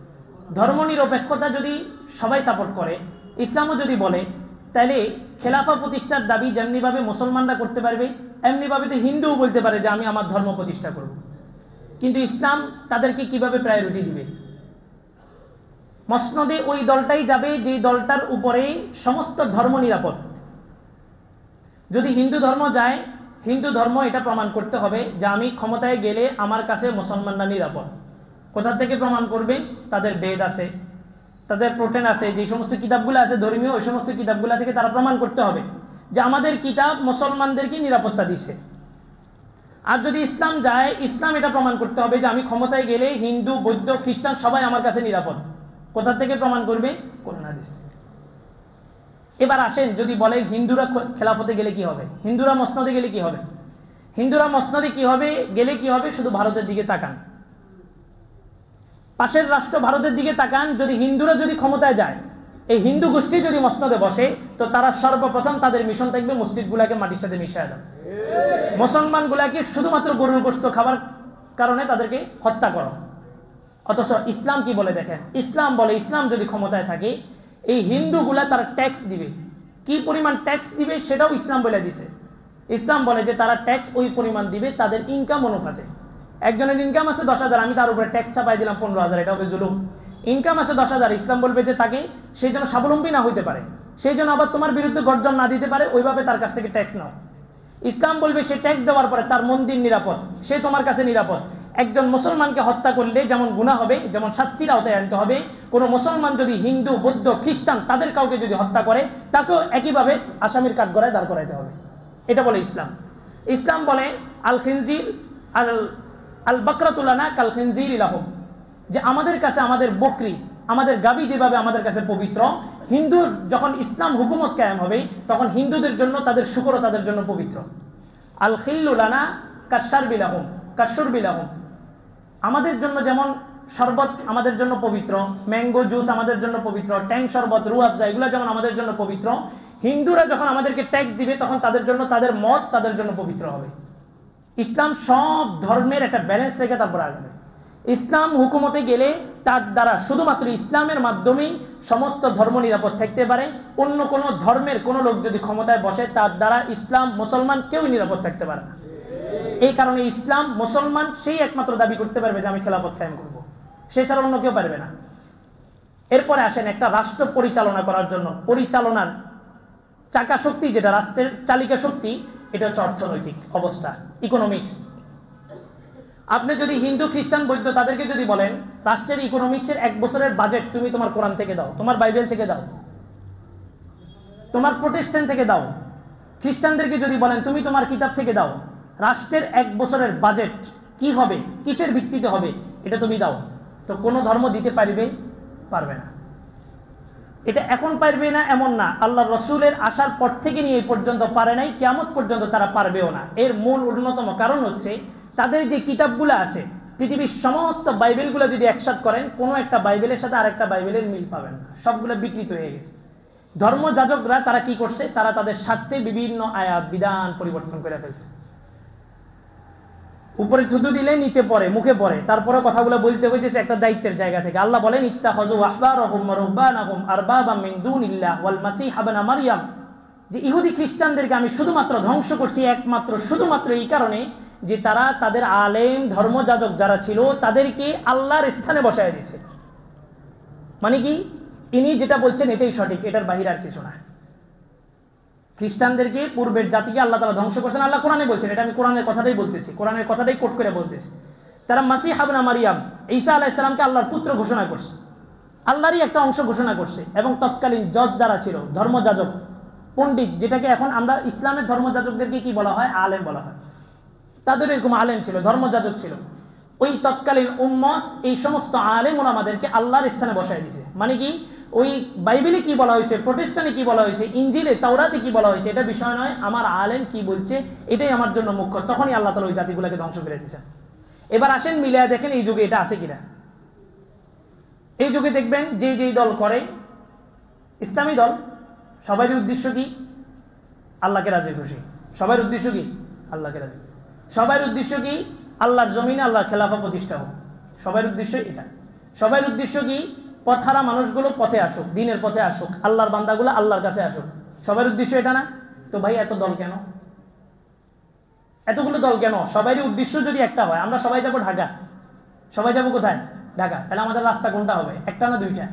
ধর্ম নিরপেক্ষতা যদি সবাই সাপোর্ট করে, ইসলামও যদি বলে, তাহলে খেলাফা প্রতিষ্ঠার দাবি যেমনিভাবে মুসলমানরা করতে পারবে, এমনিভাবে তো হিন্দুও বলতে পারে যে আমি আমার ধর্ম প্রতিষ্ঠা করব। কিন্তু ইসলাম তাদেরকে কিভাবে প্রায়োরিটি দিবে? মসনদে ওই দলটাই যাবে যে দলটার উপরে সমস্ত ধর্ম নিরাপদ। যদি হিন্দু ধর্ম যায়, হিন্দু ধর্ম এটা প্রমাণ করতে হবে যে আমি ক্ষমতায় গেলে আমার কাছে মুসলমানরা নিরাপদ। কোথা থেকে প্রমাণ করবে? তাদের বেদ আছে, তাদের প্রোটেন আছে, যে সমস্ত কিতাবগুলো আছে ধর্মীয়, ওই সমস্ত কিতাবগুলো থেকে তারা প্রমাণ করতে হবে যে আমাদের কিতাব মুসলমানদেরকে নিরাপত্তা দিছে। আর যদি ইসলাম যায়, ইসলাম এটা প্রমাণ করতে হবে যে আমি ক্ষমতায় গেলে হিন্দু, বৌদ্ধ, খ্রিস্টান সবাই আমার কাছে নিরাপদ। কোথা থেকে প্রমাণ করবে? কোরআন হাদিস। এবার আসেন, যদি বলেন হিন্দুরা খেলাফতে গেলে কি হবে, হিন্দুরা মসনদে গেলে কি হবে? হিন্দুরা মসনদে কি হবে, গেলে কি হবে? শুধু ভারতের দিকে তাকান, পাশের রাষ্ট্র ভারতের দিকে তাকান। যদি হিন্দুরা যদি ক্ষমতায় যায়, এই হিন্দু গোষ্ঠী যদি মসনদে বসে, তো তারা সর্বপ্রথম তাদের মিশন থাকবে মসজিদগুলাকে মাটির সাথে মিশিয়ে দাও, মুসলমানগুলাকে শুধুমাত্র গরুর গোশত খাবার কারণে তাদেরকে হত্যা করো। অথচ ইসলাম কি বলে দেখেন, ইসলাম বলে ইসলাম যদি ক্ষমতায় থাকে, এই হিন্দুগুলা তারা ট্যাক্স দিবে। কি পরিমাণ ট্যাক্স দিবে সেটাও ইসলাম বলে দিছে। ইসলাম বলে যে তারা ট্যাক্স ওই পরিমাণ দিবে তাদের ইনকাম অনুপাতে। একজনের ইনকাম আছে 10,000, আমি তার উপরে ট্যাক্স চাপাই দিলাম 15,000, এটা হবে জুলুম। ইনকাম আছে 10,000, ইসলাম বলবে যে তাকে সেই জন্য স্বাবলম্বী না হইতে পারে, সেই জন্য আবার তোমার বিরুদ্ধে গর্জন না দিতে পারে, ওইভাবে তার কাছ থেকে ট্যাক্স নাও। ইসলাম বলবে সে ট্যাক্স দেওয়ার পরে তার মন্দির নিরাপদ, সে তোমার কাছে নিরাপদ। একজন মুসলমানকে হত্যা করলে যেমন গুনাহ হবে, যেমন শাস্তির আওতায় আনতে হবে, কোন মুসলমান যদি হিন্দু, বৌদ্ধ, খ্রিস্টান তাদের কাউকে যদি হত্যা করে, তাকেও একইভাবে আসামির কাঠগড়ায় দাঁড় করাইতে হবে। এটা বলে ইসলাম। ইসলাম বলে আল খিনজির আল বাকরাতুলানা কাল খিনজির ইলাহুম, যে আমাদের কাছে আমাদের বকরি, আমাদের গাবি যেভাবে আমাদের কাছে পবিত্র, হিন্দু যখন ইসলাম হুকুমত কায়েম হবে তখন হিন্দুদের জন্য তাদের শুকরও তাদের জন্য পবিত্র। আল খিল্লুলানা কাশারবিলাহুম কাশুরবিলাহুম, আমাদের জন্য যেমন শরবত আমাদের জন্য পবিত্র, ম্যাঙ্গো জুস আমাদের জন্য পবিত্র, ট্যাং শরবত, রু আফজা এগুলো যেমন আমাদের জন্য পবিত্র, হিন্দুরা যখন আমাদেরকে ট্যাক্স দিবে তখন তাদের জন্য তাদের মত তাদের জন্য পবিত্র হবে। ইসলাম সব ধর্মের একটা ব্যালেন্স রেখে তারপর আগাবে। ইসলাম হুকুমতে গেলে তার দ্বারা শুধুমাত্র ইসলামের মাধ্যমেই সমস্ত ধর্ম নিরাপদ থাকতে পারে। অন্য কোনো ধর্মের কোনো লোক যদি ক্ষমতায় বসে তার দ্বারা ইসলাম মুসলমান কেউই নিরাপদ থাকতে পারে না। এই কারণে ইসলাম মুসলমান সেই একমাত্র দাবি করতে পারবে যে আমি খেলাফত কায়েম করব, সে ছাড়া অন্য কেউ পারবে না। এরপরে আসেন একটা রাষ্ট্র পরিচালনা করার জন্য পরিচালনার চাকা শক্তি, যেটা রাষ্ট্রের চালিকা শক্তি, এটা হচ্ছে অর্থনৈতিক অবস্থা, ইকোনমিক্স। আপনি যদি হিন্দু খ্রিস্টান বৌদ্ধ তাদেরকে যদি বলেন রাষ্ট্রের ইকোনমিক্সের 1 বছরের বাজেট তুমি তোমার কোরআন থেকে দাও, তোমার বাইবেল থেকে দাও, তোমার প্রোটেস্ট্যান্ট থেকে দাও, খ্রিস্টানদেরকে যদি বলেন তুমি তোমার কিতাব থেকে দাও, রাষ্ট্রের 1 বছরের বাজেট কি হবে, কিসের ভিত্তিতে হবে, এটা তুমি দাও, তো কোনো ধর্ম দিতে পারবে না। এটা এখন পারবে না এমন না, আল্লাহ রসুলের আসার পর থেকে নিয়ে এই পর্যন্ত পারে নাই, কিয়ামত পর্যন্ত তারা পারবেও না। এর মূল অন্যতম কারণ হচ্ছে তাদের যে কিতাবগুলো আছে, পৃথিবীর সমস্ত বাইবেলগুলো যদি একসাথে করেন কোনো একটা বাইবেলের সাথে আরেকটা বাইবেলের মিল পাবেন না, সবগুলো বিকৃত হয়ে গেছে। ধর্মযাজকরা তারা কি করছে, তারা তাদের স্বার্থে বিভিন্ন আয়াত বিধান পরিবর্তন করে ফেলছে। উপরে থুতু দিলে নিচে পড়ে, মুখে পড়ে, তারপরে কথাগুলো বলতে হইতেছে একটা দায়িত্বের জায়গা থেকে। আল্লাহ বলেন ইত্তাখাযু আহবারহুম ওয়া রুহবানাহুম আরবাবাম মিন দুনিল্লাহ ওয়াল মাসিহ ইবনে মারইয়াম, যে ইহুদি খ্রিস্টানদেরকে আমি শুধুমাত্র ধ্বংস করছি একমাত্র শুধুমাত্র এই কারণে যে তারা তাদের আলেম ধর্মযাজক যারা ছিল তাদেরকে আল্লাহর স্থানে বসায় দিয়েছে। মানে কি, ইনি যেটা বলছেন এটাই সঠিক, এটার বাহিরে আর কিছু না। খ্রিস্টানদেরকে পূর্বের জাতিকে আল্লাহ তাআলা ধ্বংস করেছেন, আল্লাহ কোরআনে বলছেন, এটা আমি কোরআনের কথাটাই বলতেছি, কোরআনের কথাটাই কোট করে বলতেছি। তারা মাসিহ ইবনে মারইয়াম ঈসা আলাইহিস সালামকে আল্লাহর পুত্র ঘোষণা করছে, আল্লাহরই একটা অংশ ঘোষণা করছে। এবং তৎকালীন জজ যারা ছিল, ধর্মযাজক পণ্ডিত, যেটাকে এখন আমরা ইসলামের ধর্মযাজকদেরকে কি বলা হয়, আলেম বলা হয়, তাদের এরকম আলেম ছিল, ধর্মযাজক ছিল। ওই তৎকালীন উম্মত এই সমস্ত আলেম ওলামাদেরকে আল্লাহর স্থানে বসায় দিয়েছে। মানে কি, ওই বাইবেলে কি বলা হয়েছে, প্রোটেস্ট্যান্টে কি বলা হয়েছে, ইনজিলে তাওরাতে কি বলা হয়েছে, এটা বিষয় নয়, আমার আলেম কি বলছে এটাই আমার জন্য মুখ্য। তখনই আল্লাহ তাআলা ওই জাতিগুলোকে ধ্বংস করে দিয়েছেন। এবার আসেন মিলিয়ে দেখেন এই যুগে এটা আছে কিনা। এই যুগে দেখবেন যে যেই দল করে, ইসলামী দল, সবারই উদ্দেশ্য কি, আল্লাহকে রাজি খুশি। সবার উদ্দেশ্য কি, আল্লাহকে রাজি। সবার উদ্দেশ্য কি, আল্লাহর জমিনে আল্লাহর খেলাফা প্রতিষ্ঠা হোক। সবার উদ্দেশ্য এটা। সবার উদ্দেশ্য কি, পথহারা মানুষগুলো পথে আসুক, দিনের পথে আসুক, আল্লাহর বান্দাগুলো আল্লাহর কাছে আসুক। সবার উদ্দেশ্য এটা না? তো ভাই এত দল কেন, এতগুলো দল কেন? সবারই উদ্দেশ্য যদি একটা হয়, আমরা সবাই যাবো ঢাকা, সবাই যাবো কোথায়, ঢাকা, তাহলে আমাদের রাস্তা কোনটা হবে, একটা না দুইটা?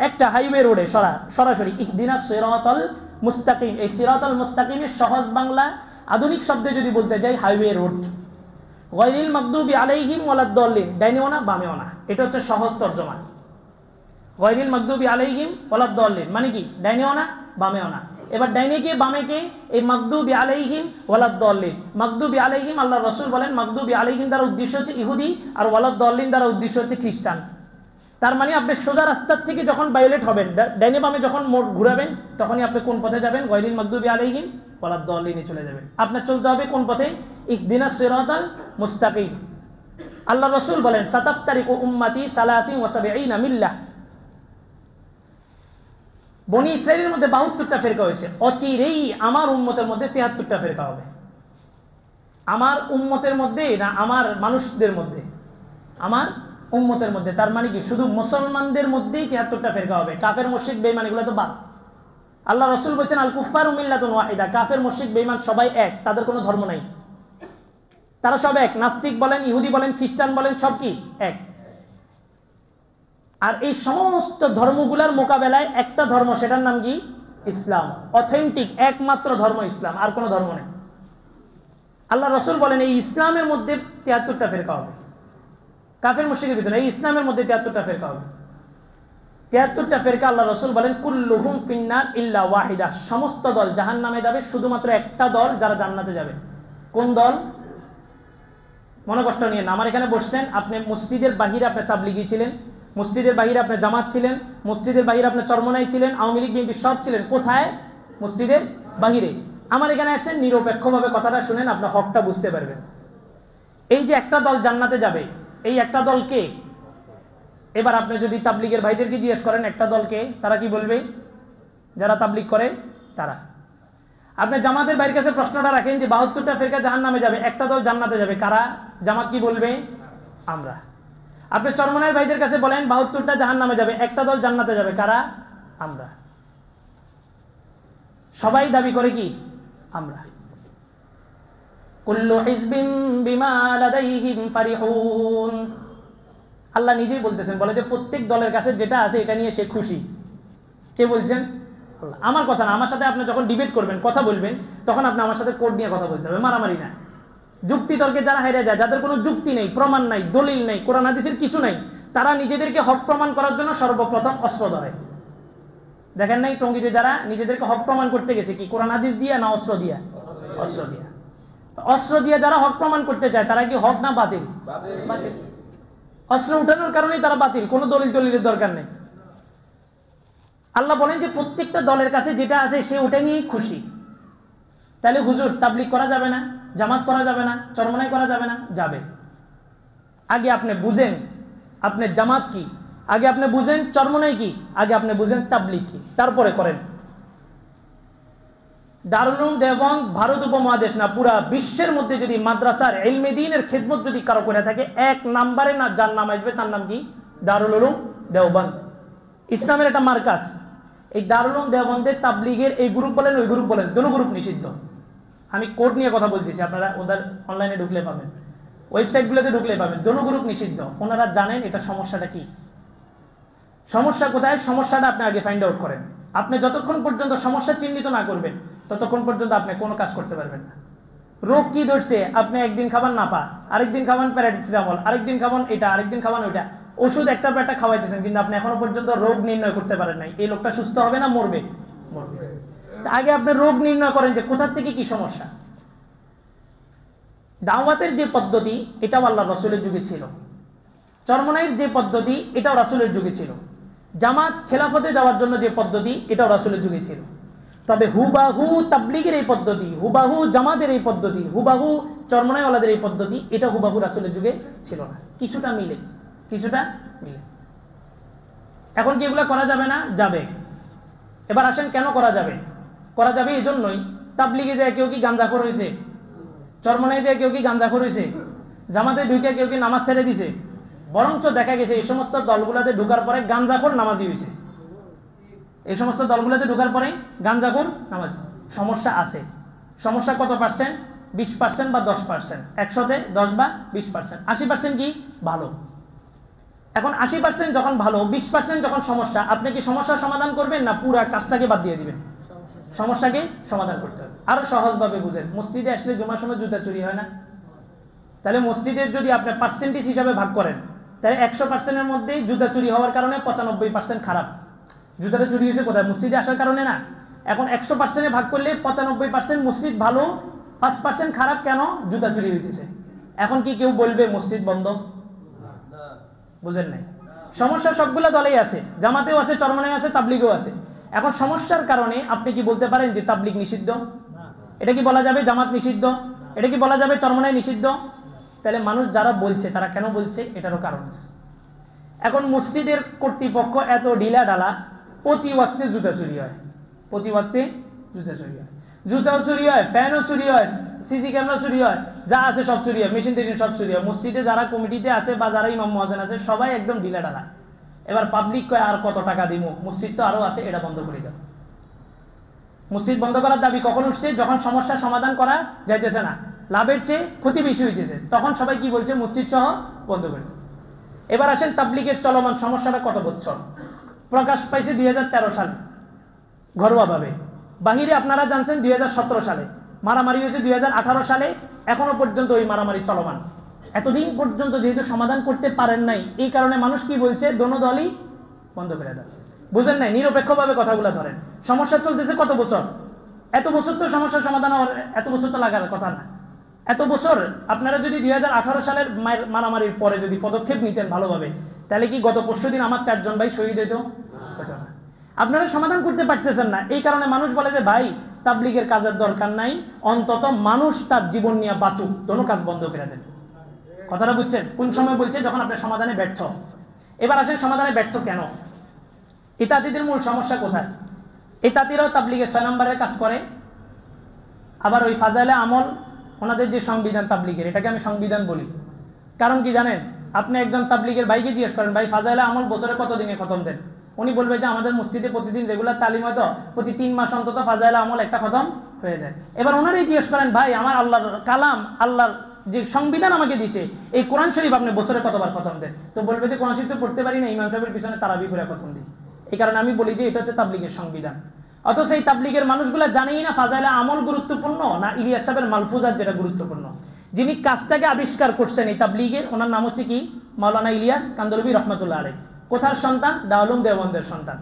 একটা, হাইওয়ে রোডে সরাসরি ইহদিনাস সিরাতাল মুস্তাকিম। এই সিরাতাল মুস্তাকিমের সহজ বাংলা আধুনিক শব্দে যদি বলতে যাই, হাইওয়ে রোড। গায়রিল মাগদুবি আলাইহিম ওয়ালাদ-দাল্লিন, ডাইনেও না বামেও না, এটা হচ্ছে সহজ তরজমা। গায়রিল মাগদুবি আলাইহিম ওয়ালাদ-দাল্লিন মানে কি, ডাইনেও না বামেও না। এবার ডাইনে কে বামে কে, এই মাগদুবি আলাইহিম ওয়ালাদ-দাল্লিন। মাগদুবি আলাইহিম, আল্লাহ রাসূল বলেন মাগদুবি আলাইহিম দ্বারা উদ্দেশ্য হচ্ছে ইহুদি, আর ওয়ালাদ-দাল্লিন দ্বারা উদ্দেশ্য হচ্ছে খ্রিস্টান। তার মানে আপনি সোজা রাস্তার থেকে যখন ভায়োলেট হবেন, ডাইনে বামে যখন মোড় ঘুরাবেন, তখনই আপনি কোন পথে যাবেন, গায়রিল মাগদুবি আলাইহিম ওয়ালাদ-দাল্লিনে চলে যাবেন। আপনার চলতে হবে কোন পথে, ইহদিনাস সিরাতাল মুস্তাকিম। আল্লাহ রাসূল বলেন সাতাফতারিকু উম্মতি 73 মিল্লাহ। বনি ইসরাইলের মধ্যে 72টা ফিরকা হয়েছে, অচিরেই আমার উম্মতের মধ্যে 73টা ফিরকা হবে। আমার উম্মতের মধ্যে না, আমার মানুষদের মধ্যে, আমার উম্মতের মধ্যে। তার মানে কি, শুধু মুসলমানদের মধ্যেই 73টা ফিরকা হবে, কাফের মুশরিক বেঈমান এগুলো তো বাদ। আল্লাহ রাসূল বলেছেন আল কুফফারু মিল্লাতুন ওয়াহিদা, কাফের মুশরিক বেঈমান সবাই এক, তাদের কোনো ধর্ম নাই, তারা সব এক। নাস্তিক বলেন, ইহুদি বলেন, খ্রিস্টান বলেন, সব কি এক। আর এই সমস্ত ধর্মগুলোর মোকাবেলায় একটা ধর্ম, সেটার নাম কি, ইসলাম। অথেন্টিক একমাত্র ধর্ম ইসলাম, আর কোনো ধর্ম নেই। আল্লাহ রাসূল বলেন এই ইসলামের মধ্যে 73টা ফিরকা হবে, কাফের মুশরিকের ভিতরে এই ইসলামের মধ্যে 73টা ফিরকা হবে। 73টা ফিরকা, আল্লাহ রাসূল বলেন কুল্লুহুম ফিন্নার ইল্লা ওয়াহিদা, সমস্ত দল জাহান্নামে যাবে, শুধুমাত্র একটা দল যারা জান্নাতে যাবে। কোন দল? মনে কষ্ট নিয়ে না, আমার এখানে বসছেন, আপনি মসজিদের বাহিরে আপনি তাবলিগি ছিলেন, মসজিদের বাহিরে আপনি জামাত ছিলেন, মসজিদের বাহিরে আপনি চরমনাই ছিলেন, আওয়ামী লীগ বিএনপি সব ছিলেন। কোথায়? মসজিদের বাহিরে। আমার এখানে আসছেন, নিরপেক্ষভাবে কথাটা শুনেন, আপনি হকটা বুঝতে পারবেন। এই যে একটা দল জান্নাতে যাবে, এই একটা দল কে? এবার আপনি যদি তাবলিগের ভাইদেরকে জিজ্ঞেস করেন একটা দলকে, তারা কি বলবে? যারা তাবলিগ করে তারা। আপনি জামাতের ভাইয়ের কাছে প্রশ্নটা রাখেন যে 72টা ফিরকা জাহান্নামে যাবে, একটা দল জান্নাতে যাবে, কারা? জামাত কি বলবে? আমরা। আপনি চরমনায়ের ভাইদের কাছে বলেন 72টা জাহান্নামে যাবে, একটা দল জান্নাতে যাবে, কারা? আমরা। সবাই দাবি করে কি? আমরা। কুল্লু হিজবিন বিমা লাদাইহিম ফারিহুন। আল্লাহ নিজেই বলতেছেন, বলে যে প্রত্যেক দলের কাছে যেটা আছে এটা নিয়ে সে খুশি। কে বলছেন? আল্লাহ। আমার কথা না, আমার সাথে আপনি যখন ডিবেট করবেন, কথা বলবেন, তখন আপনি আমার সাথে কোড নিয়ে কথা বলতে হবে, মারামারি না। যুক্তি তর্কে যারা হেরে যায়, যাদের কোনো যুক্তি নেই, প্রমাণ নাই, দলিল নেই, কোরআন হাদিসের কিছু নাই, তারা নিজেদেরকে হক প্রমাণ করার জন্য সর্বপ্রথম অস্ত্র ধরে। দেখেন নাই টঙ্গিতে যারা নিজেদেরকে হক প্রমাণ করতে গেছে, কি কোরআন হাদিস দিয়া না অস্ত্র দিয়া? অস্ত্র দিয়া। অস্ত্র দিয়ে যারা হক প্রমাণ করতে চায় তারা কি হক না বাতিল? বাতিল। অস্ত্র উঠানোর কারণেই তারা বাতিল, কোনো দলিল দলিলের দরকার নেই। আল্লাহ বলেন যে প্রত্যেকটা দলের কাছে যেটা আছে সে ওটা নিয়েই খুশি। তাহলে হুজুর তাবলীগ করা যাবে না, জামাত করা যাবে না, চরমনাই করা যাবে না? যাবে। আগে আপনি বুঝেন আপনি জামাত কি, আগে আপনি বুঝেন চরমনাই কি, আগে আপনি বুঝেন তাবলীগ কি, তারপরে করেন। দারুল উলুম দেওবন্দ ভারত উপমহাদেশ না পুরা বিশ্বের মধ্যে যদি মাদ্রাসার ইলমে দ্বীনের খেদমত যদি কারো করে থাকে, এক নম্বরে না যার নাম আসবে তার নাম কি? দারুল উলুম দেওবন্দ। ইসলামের একটা মার্কাজ। এই দারুল উলুম দেওবন্দের তাবলীগের এই গ্রুপ বলেন ওই গ্রুপ বলেন, দুটো গ্রুপ নিষিদ্ধ। আমি কোড নিয়ে কথা বলতেছি, আপনারা ওদের অনলাইনে ঢুকলে পাবেন, ওয়েবসাইটগুলোতে ঢুকলে পাবেন, দুটো গ্রুপ নিষিদ্ধ। ওনারা জানেন এটা সমস্যাটা কি, সমস্যা কোথায়, সমস্যাটা আপনি আগে ফাইন্ড আউট করেন। আপনি যতক্ষণ পর্যন্ত সমস্যা চিহ্নিত না করবেন ততক্ষণ পর্যন্ত আপনি কোনো কাজ করতে পারবেন না। রোগ কি ধরছে, আপনি একদিন খাবার নাপা, আরেকদিন খাবান প্যারাসিটামল, আরেকদিন খাবান এটা, আরেকদিন খাবান ওইটা, ওষুধ একটার পর একটা খাওয়াইতেছেন, কিন্তু আপনি এখনো পর্যন্ত রোগ নির্ণয় করতে পারেন নাই। এই লোকটা সুস্থ হবে না মরবে? মরবে। আগে আপনি রোগ নির্ণয় করেন যে কোথা থেকে কি সমস্যা। দাওয়াতের যে পদ্ধতি এটাও আল্লাহ রাসূলের যুগে ছিল, চরমনাইয়ের যে পদ্ধতি এটাও রাসূলের যুগে ছিল, জামাত খেলাফতে যাওয়ার জন্য যে পদ্ধতি এটাও রাসূলের যুগে ছিল। তবে হুবাহু তাবলীগের এই পদ্ধতি, হুবাহু জামাতের এই পদ্ধতি, হুবাহু চরমনাইওয়ালাদের এই পদ্ধতি, এটা হুবাহু রাসূলের যুগে ছিল না। কিছুটা মিলে, কিছুটা মিলে। এখন কি এগুলো করা যাবে না? যাবে। এবার আসেন কেন করা যাবে? করা যাবে এই জন্যই, তাবলীগে যায় কেউ কি গাঁজাখোর হয়েছে? চরমনাই যায় কেউ কি গাঁজাখোর হয়েছে? জামাতে ঢুকে কেউ কি নামাজ ছেড়ে দিছে? বরঞ্চ দেখা গেছে এই সমস্ত দলগুলোতে ঢুকার পরে গাঁজাখোর নামাজি হয়েছে। এই সমস্ত দলগুলোতে ঢোকার পরে গাঁজাখোর নামাজি। সমস্যা আছে। সমস্যা কত পার্সেন্ট? 20% বা 10%। 100-তে 10 বা 20%। 80% কি ভালো। এখন 80% যখন ভালো, 20% যখন সমস্যা, আপনি কি সমস্যার সমাধান করবেন না পুরো কাজটাকে বাদ দিয়ে দিবেন? সমস্যাকে সমাধান করতে হবে। আরো সহজভাবে বুঝেন, মসজিদে আসলে জুমার সময় জুতা চুরি হয় না? তাহলে মসজিদের যদি আপনি পার্সেন্টেজ হিসাবে ভাগ করেন, তাহলে 100%-এর মধ্যে জুতা চুরি হওয়ার কারণে 95% খারাপ। জুতাটা চুরি হয়েছে কোথায়? মসজিদে আসার কারণে না। এখন 100%-এ ভাগ করলে 95% মসজিদ ভালো, 5% খারাপ। কেন? জুতা চুরি হইতেছে। এখন কি কেউ বলবে মসজিদ বন্ধ? বুঝেন নাই? সমস্যা সবগুলো দলেই আছে, জামাতেও আছে, চরমনাই আছে, তাবলীগেও আছে। এখন সমস্যার কারণে আপনি কি বলতে পারেন যে তাবলীগ নিষিদ্ধ? এটা কি বলা যাবে জামাত নিষিদ্ধ? এটা কি বলা যাবে চরমনাই নিষিদ্ধ? তাহলে মানুষ যারা বলছে তারা কেন বলছে? এটারও কারণ আছে। এখন মসজিদের কর্তৃপক্ষ এত ঢিলা ঢালা, প্রতি ওয়াক্তে জুতা চুরি হয়, প্রতি ওয়াক্তে জুতা চুরি হয়, জুতাও চুরি হয়, ফ্যানও চুরি হয়, সিসি ক্যামেরা চুরি হয়, যা আছে সব চুরি হয়, মেশিন টেশিন সব চুরি হয়। মসজিদে যারা কমিটিতে আছে বা যারা ইমাম মুয়াজ্জিন আছে সবাই একদম ঢিলা ঢালা। এবার পাবলিক কয় আর কত টাকা দিব, মসজিদ তো আরো আছে, এটা বন্ধ করে দাও। মসজিদ বন্ধ করার দাবি কখন উঠছে? যখন সমস্যার সমাধান করা যাইতেছে না, লাভের চেয়ে ক্ষতি বেশি হইতেছে, তখন সবাই কি বলছে? মসজিদ সহ বন্ধ করে দাও। এবার আসেন তাবলীগের চলমান সমস্যাটা কত বছর? প্রকাশ পাইছে 2013 সালে ঘরোয়াভাবে, বাহিরে আপনারা জানছেন 2017 সালে, মারামারি হয়েছে 2018 সালে, এখনো পর্যন্ত ওই মারামারি চলমান। এতদিন পর্যন্ত যেহেতু সমাধান করতে পারেন নাই, এই কারণে মানুষ কি বলছে? দোনো দলই বন্ধ করে দেয়। বুঝেন নাই? নিরপেক্ষভাবে কথাগুলো ধরেন। সমস্যা চলতেছে কত বছর? এত বছর তো সমস্যার সমাধান হওয়ার, এত বছর তো লাগার কথা না। এত বছর আপনারা যদি 2018 সালের মারামারির পরে যদি পদক্ষেপ নিতেন ভালোভাবে, তাহলে কি গত পরশু দিন আমার 4 জন ভাই শহীদ হইতো? হতো না। আপনারা সমাধান করতে পারতেছেন না, এই কারণে মানুষ বলে যে ভাই তাবলীগের কাজের দরকার নাই, অন্তত মানুষ তার জীবন নিয়ে বাঁচুক, দোনো কাজ বন্ধ করে দেন। কথাটা বুঝছেন? কোন সময় বলছে? যখন আপনি সমাধানে ব্যর্থ। এবার আসেন সমাধানে ব্যর্থ কেন? ইতাতিদের মূল সমস্যা কোথায়? ইতাতিরাও তাবলীগের 6 নম্বরের কাজ করে, আবার ওই ফাজাইলে আমল ওনাদের যে সংবিধান তাবলিগের, এটাকে আমি সংবিধান বলি। কারণ কি জানেন, আপনি একজন তাবলিগের ভাইকে জিজ্ঞেস করেন, ভাই ফাজাইলে আমল বছরে কত দিনে খতম দেন? উনি বলবে যে আমাদের মসজিদে প্রতিদিন রেগুলার তালিম হয় তো প্রতি 3 মাস অন্তত ফাজাইলে আমল একটা খতম হয়ে যায়। এবার ওনারাই জিজ্ঞেস করেন, ভাই আমার আল্লাহর কালাম, আল্লাহর যে সংবিধান আমাকে দিছে, এই কোরআন শরীফ আপনি বছরে কতবার খতম দেন? তো বলবে যে কোরআন শরীফ তো পড়তে পারি না, ইমাম সাহেবের পিছনে তারাবি করে খতম দিই। এই কারণে আমি বলি যে এটা হচ্ছে তাবলিগের সংবিধান। অথচ এই তাবলিগের মানুষগুলো জানেই না ফাজাইলে আমল গুরুত্বপূর্ণ না ইলিয়াস সাহেবের মালফুজাত যেটা গুরুত্বপূর্ণ। যিনি কাজটাকে আবিষ্কার করছেন এই তাবলিগের, ওনার নাম হচ্ছে কি মাওলানা ইলিয়াস কান্দলবি রহমতুল্লাহ আলাইহি। কোথার সন্তান? দাউলুম দেওবন্দের সন্তান।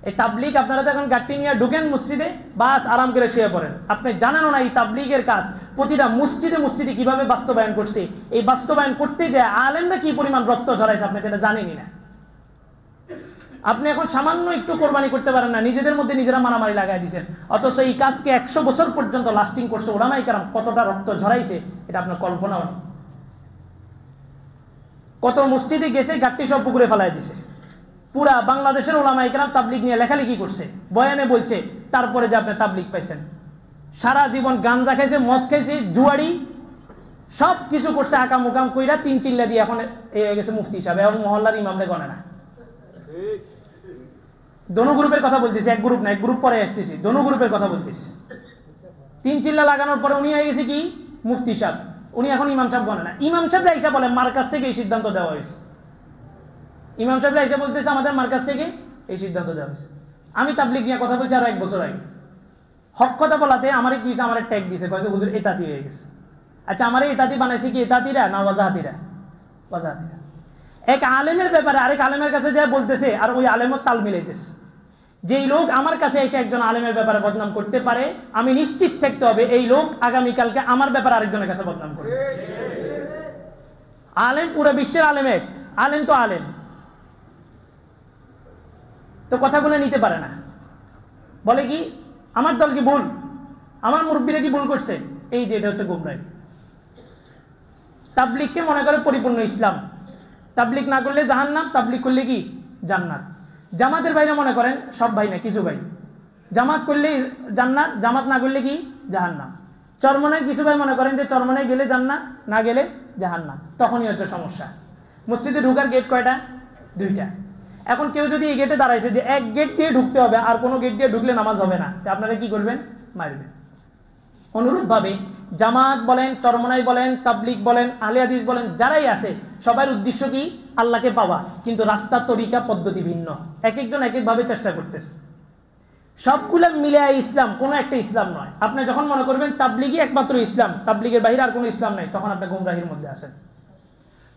এই তাবলিগ আপনারা তো এখন গাট্টি নিয়ে ঢুকেন মসজিদে, বাস আরাম করে শুয়ে পড়েন। আপনি জানেন না এই তাবলিগের কাজ প্রতিটা মসজিদে মসজিদে কিভাবে বাস্তবায়ন করছে। এই বাস্তবায়ন করতে যায় আলেমরা কি পরিমাণ রক্ত ঝরাইছে আপনি এটা জানেনই না। আপনি এখন সামান্য একটু কোরবানি করতে পারেন না, নিজেদের মধ্যে নিজেরা মারামারি লাগাই দিচ্ছেন। অথচ এই কাজকে 100 বছর পর্যন্ত লাস্টিং করছে ওলামায়ে কেরাম, কতটা রক্ত ঝরাইছে এটা আপনার কল্পনাও নেই। কত মসজিদে গেছে গাট্টি সব পুকুরে ফেলাই দিছে। পুরা বাংলাদেশের ওলামায়ে কেরাম তাবলিগ নিয়ে লেখালেখি করছে, বয়ানে বলছে, তারপরে যে আপনি তাবলিগ পাইছেন। সারা জীবন গাঞ্জা খাইছে, মদ খাইছে, জুয়ারি সব কিছু করছে, আকাম উকাম কইরা 3 চিল্লা দিয়ে এখন এই হয়ে গেছে মুফতি সাহেব এবং মহল্লার ইমামরে গণে না। দোনো গ্রুপের কথা বলতেছি, এক গ্রুপ না, এক গ্রুপ পরে আসতেছি, দোনো গ্রুপের কথা বলতেছি। 3 চিল্লা লাগানোর পরে উনি হয়ে গেছে কি মুফতি সাহেব, উনি এখন ইমাম সাহেব গণে না। ইমাম সাহেবরা এসে বলে মার্কাজ থেকে এই সিদ্ধান্ত দেওয়া হয়েছে। ইমাম সাহেবরা এসে বলতেছে আমাদের মার্কাজ থেকে এই সিদ্ধান্ত দেওয়া হয়েছে। আমি তাবলিগ নিয়ে কথা বলছি আরো 1 বছর আগে। হক কথা বলাতে আমার কি হয়েছে, আমার ট্যাগ দিয়েছে, কয়েছে হুজুর এতাতি হয়ে গেছে। আচ্ছা আমার এতাতি বানাইছে কি এতাতিরা না ওয়াজাহাতিরা? ওয়াজাহাতিরা। এক আলেমের ব্যাপারে আরেক আলেমের কাছে যা বলতেছে আর ওই আলেমের তাল মিলাইতেছে। যেই লোক আমার কাছে এসে একজন আলেমের ব্যাপারে বদনাম করতে পারে, আমি নিশ্চিত থাকতে হবে এই লোক আগামীকালকে আমার ব্যাপারে আরেকজনের কাছে বদনাম করবে। আলেম পুরো বিশ্বের আলেম এক, আলেম তো আলেম, তো কথাগুলো নিতে পারে না। বলে কি আমার দল কি ভুল, আমার মুরব্বীরা কি ভুল করছে? এই যে এটা হচ্ছে গুমরাহি। তাবলিগকে মনে করে পরিপূর্ণ ইসলাম, তাবলিগ না করলে জাহান্নাম, তাবলিগ করলে কি জান্নাত। জামাতের ভাইরা মনে করেন সব ভাই না, কিছু ভাই জামাত করলে জান্নাত, জামাত না করলে কি জাহান্নাম। চরমনায় কিছু ভাই মনে করেন যে চরমনায় গেলে জান্নাত, না গেলে জাহান্নাম। তখনই হচ্ছে সমস্যা। মসজিদে ঢুকার গেট কয়টা? 2টা। এখন কেউ যদি এই গেটে দাঁড়াইছে যে এক গেট দিয়ে ঢুকতে হবে আর কোনো গেট দিয়ে ঢুকলে নামাজ হবে না, তো আপনারা কি করবেন? মারবেন। অনুরূপভাবে জামাত বলেন, চরমনাই বলেন, তাবলিগ বলেন, আহলে হাদিস বলেন, যারাই আছে সবার উদ্দেশ্য কি? আল্লাহকে পাওয়া, কিন্তু রাস্তা তরিকা পদ্ধতি ভিন্ন। এক একজন এক একভাবে চেষ্টা করতেছে। সবগুলা মিলে ইসলাম, কোনো একটা ইসলাম নয়। আপনি যখন মনে করবেন তাবলিগই একমাত্র ইসলাম, তাবলিগের বাইরে আর কোনো ইসলাম নাই, তখন আপনি গুমরাহির মধ্যে আসেন।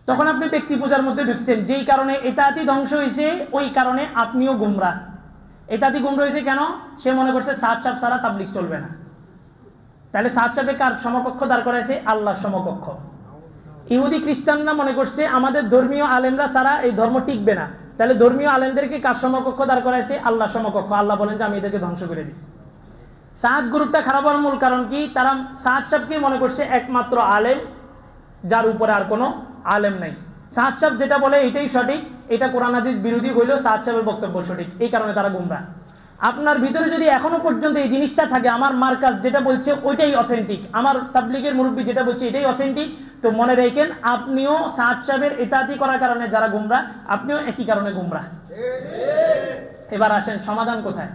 তখন আপনি ব্যক্তি পূজার মধ্যে ঢুকছেন। যেই কারণে এতাতি ধ্বংস হয়েছে ওই কারণে আপনিও গুমরাহ। এতাতি গুমরা হয়েছে কেন? সে মনে করছে সাত চাপ ছাড়া তাবলিগ চলবে না। তাহলে সাত চাপে কার সমকক্ষ দাঁড় করাইছে? আল্লাহর সমকক্ষ। ইহুদি খ্রিস্টানরা মনে করছে আমাদের ধর্মীয় আলেমরা ছাড়া এই ধর্ম টিকবে না, তাহলে ধর্মীয় আলেমদেরকে কার সমকক্ষ দাঁড় করাইছে? আল্লাহর সমকক্ষ। আল্লাহ বলেন যে আমি এদেরকে ধ্বংস করে দিচ্ছি। সাত গ্রুপটা খারাপ হওয়ার মূল কারণ কি? তারা সাত চাপকে মনে করছে একমাত্র আলেম, যার উপরে আর কোনো আলেম নাই। সাত চাপ যেটা বলে এটাই সঠিক, এটা কোরআন হাদিস বিরোধী হইলেও সাত চাপের বক্তব্য সঠিক। এই কারণে তারা গুমরাহ। আপনার ভিতরে যদি এখনো পর্যন্ত এই জিনিসটা থাকে, আমার মার্কাজ যেটা বলছে ওইটাই অথেন্টিক, আমার তাবলিগের মুরব্বী যেটা বলছে এটাই অথেন্টিক, তো মনে রাখেন আপনিও সাত চাপের ইতাআতি করার কারণে যারা গুমরাহ, আপনিও একই কারণে গুমরাহ। এবার আসেন সমাধান কোথায়?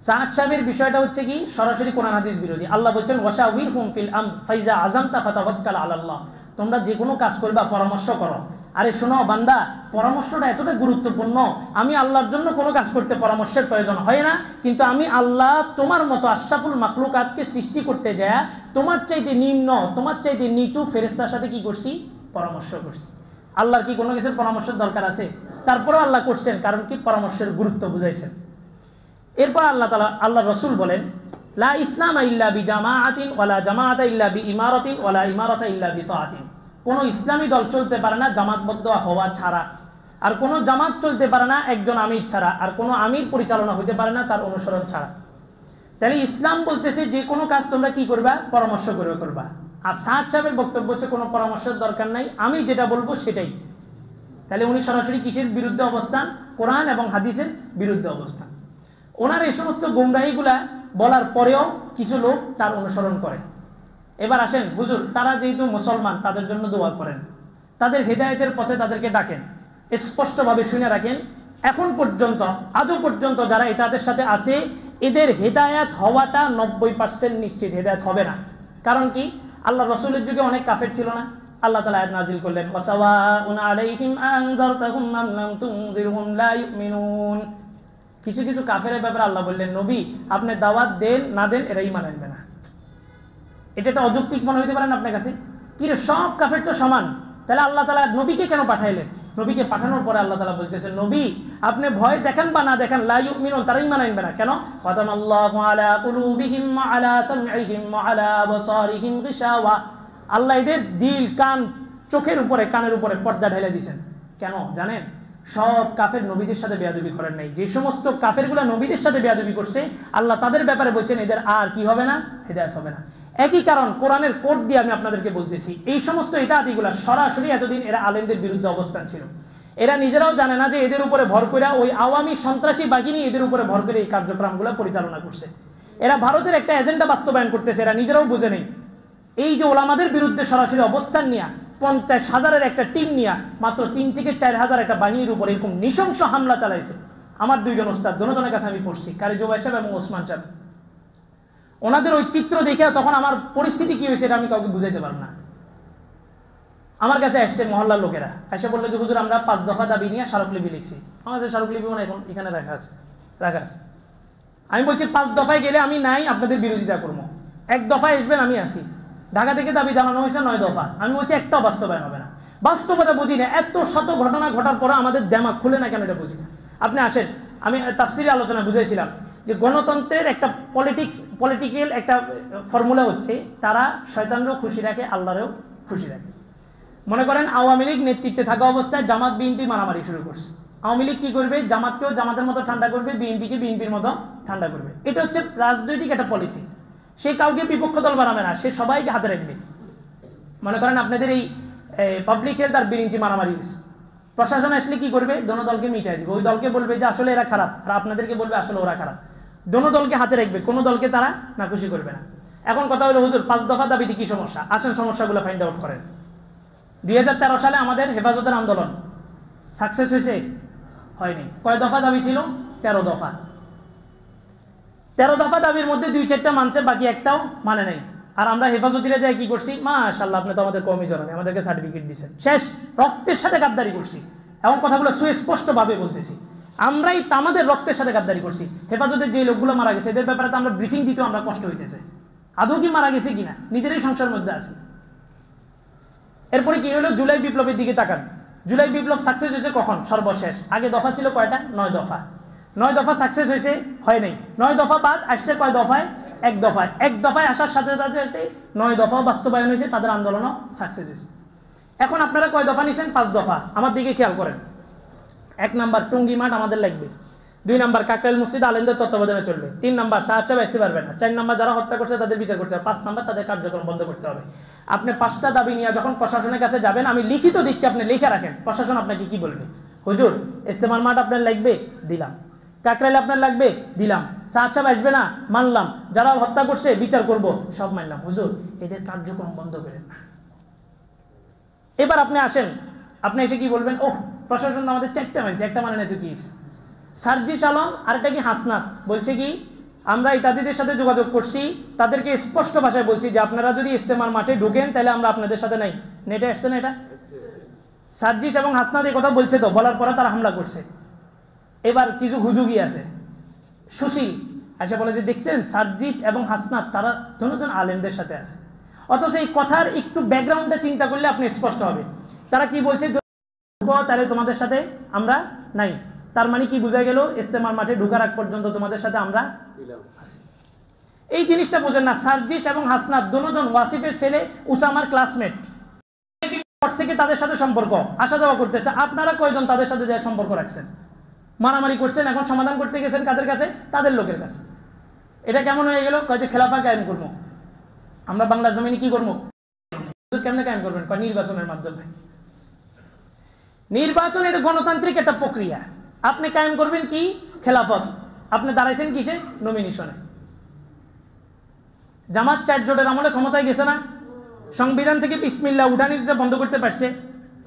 সাত চাপের বিষয়টা হচ্ছে কি? সরাসরি কোরআন হাদিস বিরোধী। আল্লাহ বলছেন ওয়াশাউইরহুম ফিল আমর ফাইজা আযামতা ফাতাওয়াক্কাল আলাল্লাহ। তোমরা যে কোনো কাজ করবা পরামর্শ করো। আরে শোনো বান্দা, পরামর্শটা এতটা গুরুত্বপূর্ণ। আমি আল্লাহর জন্য কোনো কাজ করতে পরামর্শের প্রয়োজন হয় না, কিন্তু আমি আল্লাহ তোমার মতো আশরাফুল মাখলুকাতকে সৃষ্টি করতে যায় তোমার চাইতে নিম্ন, তোমার চাইতে নিচু ফেরেশতার সাথে কি করছি? পরামর্শ করছি। আল্লাহর কি কোনো কিছুর পরামর্শের দরকার আছে? তারপরেও আল্লাহ করছেন, কারণ কি? পরামর্শের গুরুত্ব বুঝাইছেন। এরপর আল্লাহ তাআলা, আল্লাহ রাসূল বলেন লা ইসলামা ইল্লা বিজামাআতিন ওয়ালা জামাআতা ইল্লা বিইমারাতিন ওয়ালা ইমারাতা ইল্লা বিতাআতিন। কোনো ইসলামী দল চলতে পারে না জামাতবদ্ধ হওয়া ছাড়া, আর কোনো জামাত চলতে পারে না একজন আমির ছাড়া, আর কোনো আমির পরিচালনা হতে পারে না তার অনুসরণ ছাড়া। তাহলে ইসলাম বলতেছে যে কোনো কাজ তোমরা কি করবা? পরামর্শ করে করবা। আর সাত সাহেবের বক্তব্য হচ্ছে কোনো পরামর্শের দরকার নাই, আমি যেটা বলবো সেটাই। তাহলে উনি সরাসরি কিসের বিরুদ্ধে অবস্থান? কোরআন এবং হাদিসের বিরুদ্ধে অবস্থান। ওনার এই সমস্ত গুমরাহিগুলা বলার পরেও কিছু লোক তার অনুসরণ করে। এবার আসেন হুজুর, তারা যেহেতু মুসলমান তাদের জন্য দোয়া করেন, তাদের হেদায়েতের পথে তাদেরকে ডাকেন। স্পষ্টভাবে শুনে রাখেন, এখন পর্যন্ত আজও পর্যন্ত যারা তাদের সাথে আছে এদের হেদায়েত হওয়াটা 90% নিশ্চিত হেদায়েত হবে না। কারণ কি? আল্লাহ রসুলের যুগে অনেক কাফের ছিল না? আল্লাহ তাআলা আয়াত নাযিল করলেন, ওয়াসাওয়াউন আলাইহিম আনজারতাহুম আম লাম তুনজিরহুম লা ইউমিনুন। কিছু কিছু কাফেরের ব্যাপারে আল্লাহ বললেন, নবী আপনি দাওয়াত দেন না দেন এরা ঈমান আনবে না। এটা একটা অযৌক্তিক মনে হইতে পারে না আপনার কাছে? কি রে, সব কাফের তো সমান, তাহলে আল্লাহ তাআলা নবীকে কেন পাঠাইলেন? নবীকে পাঠানোর পরে আল্লাহ তাআলা বলতেছেন, নবী আপনি ভয় দেখান বা না দেখান, লা ইউমিনুন, তারা ঈমান আনবে না। কেন? ফাতানাল্লাহু আলা কুলুবিহিম ওয়া আলা সামঈহিম ওয়া আলা আবসারিহিম গিশাওয়া। আল্লাহ এদের দিল, কান, চোখের উপরে, কানের উপরে পর্দা ঢেলে দিয়েছেন। কেন জানেন? সব কাফের নবীদের সাথে বেয়াদবি করেন নাই। যে সমস্ত কাফেরগুলো নবীদের সাথে বেয়াদবি করছে আল্লাহ তাদের ব্যাপারে বলছেন এদের আর কি হবে না? হেদায়েত হবে না। একই কারণ কোরআনের কোড দিয়ে আমি আপনাদেরকে বলতেছি, এই সমস্ত ইতাআতিগুলা সরাসরি এতদিন এরা আলেমদের বিরুদ্ধে অবস্থান ছিল। এরা নিজেরাও জানে না যে এদের উপরে ভর করে ওই আওয়ামী সন্ত্রাসী বাহিনী এদের উপরে ভর করে এই কার্যক্রমগুলো পরিচালনা করছে। এরা ভারতের একটা এজেন্ডা বাস্তবায়ন করতেছে, এরা নিজেরাও বুঝে নেই। এই যে ওলামাদের বিরুদ্ধে সরাসরি অবস্থান নিয়ে 50,000-এর একটা টিম নিয়ে মাত্র 3 থেকে 4,000 একটা বাহিনীর উপর এরকম নৃশংস হামলা চালাইছে। আমার দুইজন ওস্তাদ, দুজনের কাছে আমি পড়ছি, কারি জুবাইর সাহেব এবং ওসমান সাহেব। ওনাদের ওই চিত্র দেখে তখন আমার পরিস্থিতি কি হয়েছে এটা আমি কাউকে বুঝাইতে পারব না। আমার কাছে আসছে মহল্লার লোকেরা, এসে বললো যে হুজুর আমরা 5 দফা দাবি নিয়ে স্মারকলিপি লিখছি। আমার কাছে স্মারকলিপি এখন এখানে রাখা আছে। আমি বলছি 5 দফায় গেলে আমি নাই, আপনাদের বিরোধিতা করবো। 1 দফায় আসবেন, আমি আসি। ঢাকা থেকে দাবি জানানো হয়েছে 9 দফা। আমি বলছি একটাও বাস্তবায়ন হবে না। বাস্তবতা বুঝি না, এত শত ঘটনা ঘটার পর আমাদের দেমাগ খুলে না কেন এটা বুঝি না। আপনি আসেন, আমি তাফসীরে আলোচনা বুঝাইছিলাম যে গণতন্ত্রের একটা পলিটিক্যাল একটা ফর্মুলা হচ্ছে তারা শয়তানকেও খুশি রাখে, আল্লাহরেও খুশি রাখে। মনে করেন আওয়ামী লীগ নেতৃত্বে থাকা অবস্থায় জামাত বিএনপি মারামারি শুরু করছে। আওয়ামী লীগ কি করবে? জামাতকেও জামাতের মতো ঠান্ডা করবে, বিএনপিকে বিএনপির মতো ঠান্ডা করবে। এটা হচ্ছে রাজনৈতিক একটা পলিসি। সে কাউকে বিপক্ষ দল বানাবে না, সে সবাইকে হাতে রাখবে। মনে করেন আপনাদের এই পাবলিক হেলথ আর বিরিঞ্চি মারামারি হয়েছে, প্রশাসন আসলে কি করবে? দোনো দলকে মিটাই দিবে। ওই দলকে বলবে যে আসলে এরা খারাপ, আর আপনাদেরকে বলবে আসলে ওরা খারাপ। দোনো দলকে হাতে রাখবে, কোনো দলকে তারা নাখুশি করবে না। এখন কথা হলো হুজুর 5 দফা দাবিতে কি সমস্যা? আসেন সমস্যাগুলো ফাইন্ড আউট করেন। 2013 সালে আমাদের হেফাজতের আন্দোলন সাকসেস হয়েছে? হয়নি। কয় দফা দাবি ছিল? 13 দফা। 13 দফা দাবির মধ্যে 2-4টা মানছে, বাকি একটাও মানে নাই। আর আমরা হেফাজতিরা যাই কি করছি? মাশাআল্লাহ আপনি তো আমাদের কমই জনান, আমাদেরকে সার্টিফিকেট দিয়েছেন। শেষ, রক্তের সাথে গাদ্দারি করছি। এমন কথাগুলো সুস্পষ্টভাবে বলতেছি, আমরাই আমাদের রক্তের সাথে গাদ্দারি করছি। হেফাজতের যে লোকগুলো মারা গেছে এদের ব্যাপারে তো আমরা ব্রিফিং দিতেও আমরা কষ্ট হইতেছে, আদৌ কি মারা গেছে কিনা, নিজেরাই সংসারের মধ্যে আছি। এরপরে কি হলো? জুলাই বিপ্লবের দিকে তাকান। জুলাই বিপ্লব সাকসেস হয়েছে কখন? সর্বশেষ। আগে দফা ছিল কয়টা? 9 দফা। 9 দফা সাকসেস হয়েছে? হয় নাই। 9 দফা বাদ আসছে কয় দফায়? 1 দফায়। 1 দফায় আসার সাথে সাথে 9 দফাও বাস্তবায়ন হয়েছে, তাদের আন্দোলনও সাকসেস হয়েছে। এখন আপনারা কয় দফা নিছেন? 5 দফা। আমার দিকে খেয়াল করেন। 1 নাম্বার টুঙ্গি মাঠ আমাদের লাগবে। 2 নাম্বার কাকরাইল মসজিদ আলেমদের তত্ত্বাবধানে চলবে। 3 নাম্বার সাহায্য আসতে পারবে না। 4 নাম্বার যারা হত্যা করছে তাদের বিচার করতে হবে। 5 নাম্বার তাদের কার্যক্রম বন্ধ করতে হবে। আপনি 5টা দাবি নিয়ে যখন প্রশাসনের কাছে যাবেন, আমি লিখিত দিচ্ছি, আপনি লিখে রাখেন। প্রশাসন আপনাকে কি বলবে? হুজুর ইস্তেমার মাঠ আপনার লাগবে, দিলাম। কাকরাইল আপনার লাগবে, দিলাম। সাহায্য আসবে না, মানলাম। যারা হত্যা করছে বিচার করব, সব মানলাম। হুজুর এদের কার্যক্রম বন্ধ করেন না। এবার আপনি আসেন, আপনি এসে কি বলবেন? ওহ প্রশাসন আমাদের 4টা মানছে, একটা মানে না তো কি? সার্জিস আলম আর একটা কি হাসনাত বলছে কি আমরা ইত্যাদিদের সাথে যোগাযোগ করছি, তাদেরকে স্পষ্ট ভাষায় বলছি যে আপনারা যদি ইস্তেমার মাঠে ঢুকেন তাহলে আমরা আপনাদের সাথে নাই। নেটে আসছে না এটা? সার্জিস এবং হাসনাত এই কথা বলছে, তো বলার পরে তারা হামলা করছে। এবার কিছু হুজুগি আছে, সুশীল এসে বলে যে দেখছেন সার্জিস এবং হাসনাত তারা দুজন আলেমদের সাথে আছে। অথচ এই কথার একটু ব্যাকগ্রাউন্ডটা চিন্তা করলে আপনি স্পষ্ট হবে তারা কি বলছে। তাহলে তোমাদের সাথে আমরা নাই, তার মানে কি বোঝা গেল? ইস্তেমার মাঠে ঢোকার আগ পর্যন্ত তোমাদের সাথে আমরা আছি। এই জিনিসটা বোঝেন না। সার্জিস এবং হাসনাত দুজন ওয়াসিফের ছেলে, উসামার ক্লাসমেট। থেকে তাদের সাথে সম্পর্ক আসা যাওয়া করতেছে। আপনারা কয়জন তাদের সাথে যে সম্পর্ক রাখছেন? মারামারি করছেন, এখন সমাধান করতে গেছেন কাদের কাছে? তাদের লোকের কাছে। এটা কেমন হয়ে গেল? কয় যে খেলাফা কায়েম করবো আমরা, বাংলার জমিনে কি করবো? কেমনে কায়েম করবেন? কয় নির্বাচনের মাধ্যমে। নির্বাচন এটা গণতান্ত্রিক একটা প্রক্রিয়া। আপনি কায়েম করবেন কি? খেলাফত। আপনি দাঁড়াইছেন কিসে? নমিনেশনে। জামাত 4 জোটের আমলে ক্ষমতায় গেছে না? সংবিধান থেকে বিসমিল্লাহ উঠানিটা বন্ধ করতে পারছে?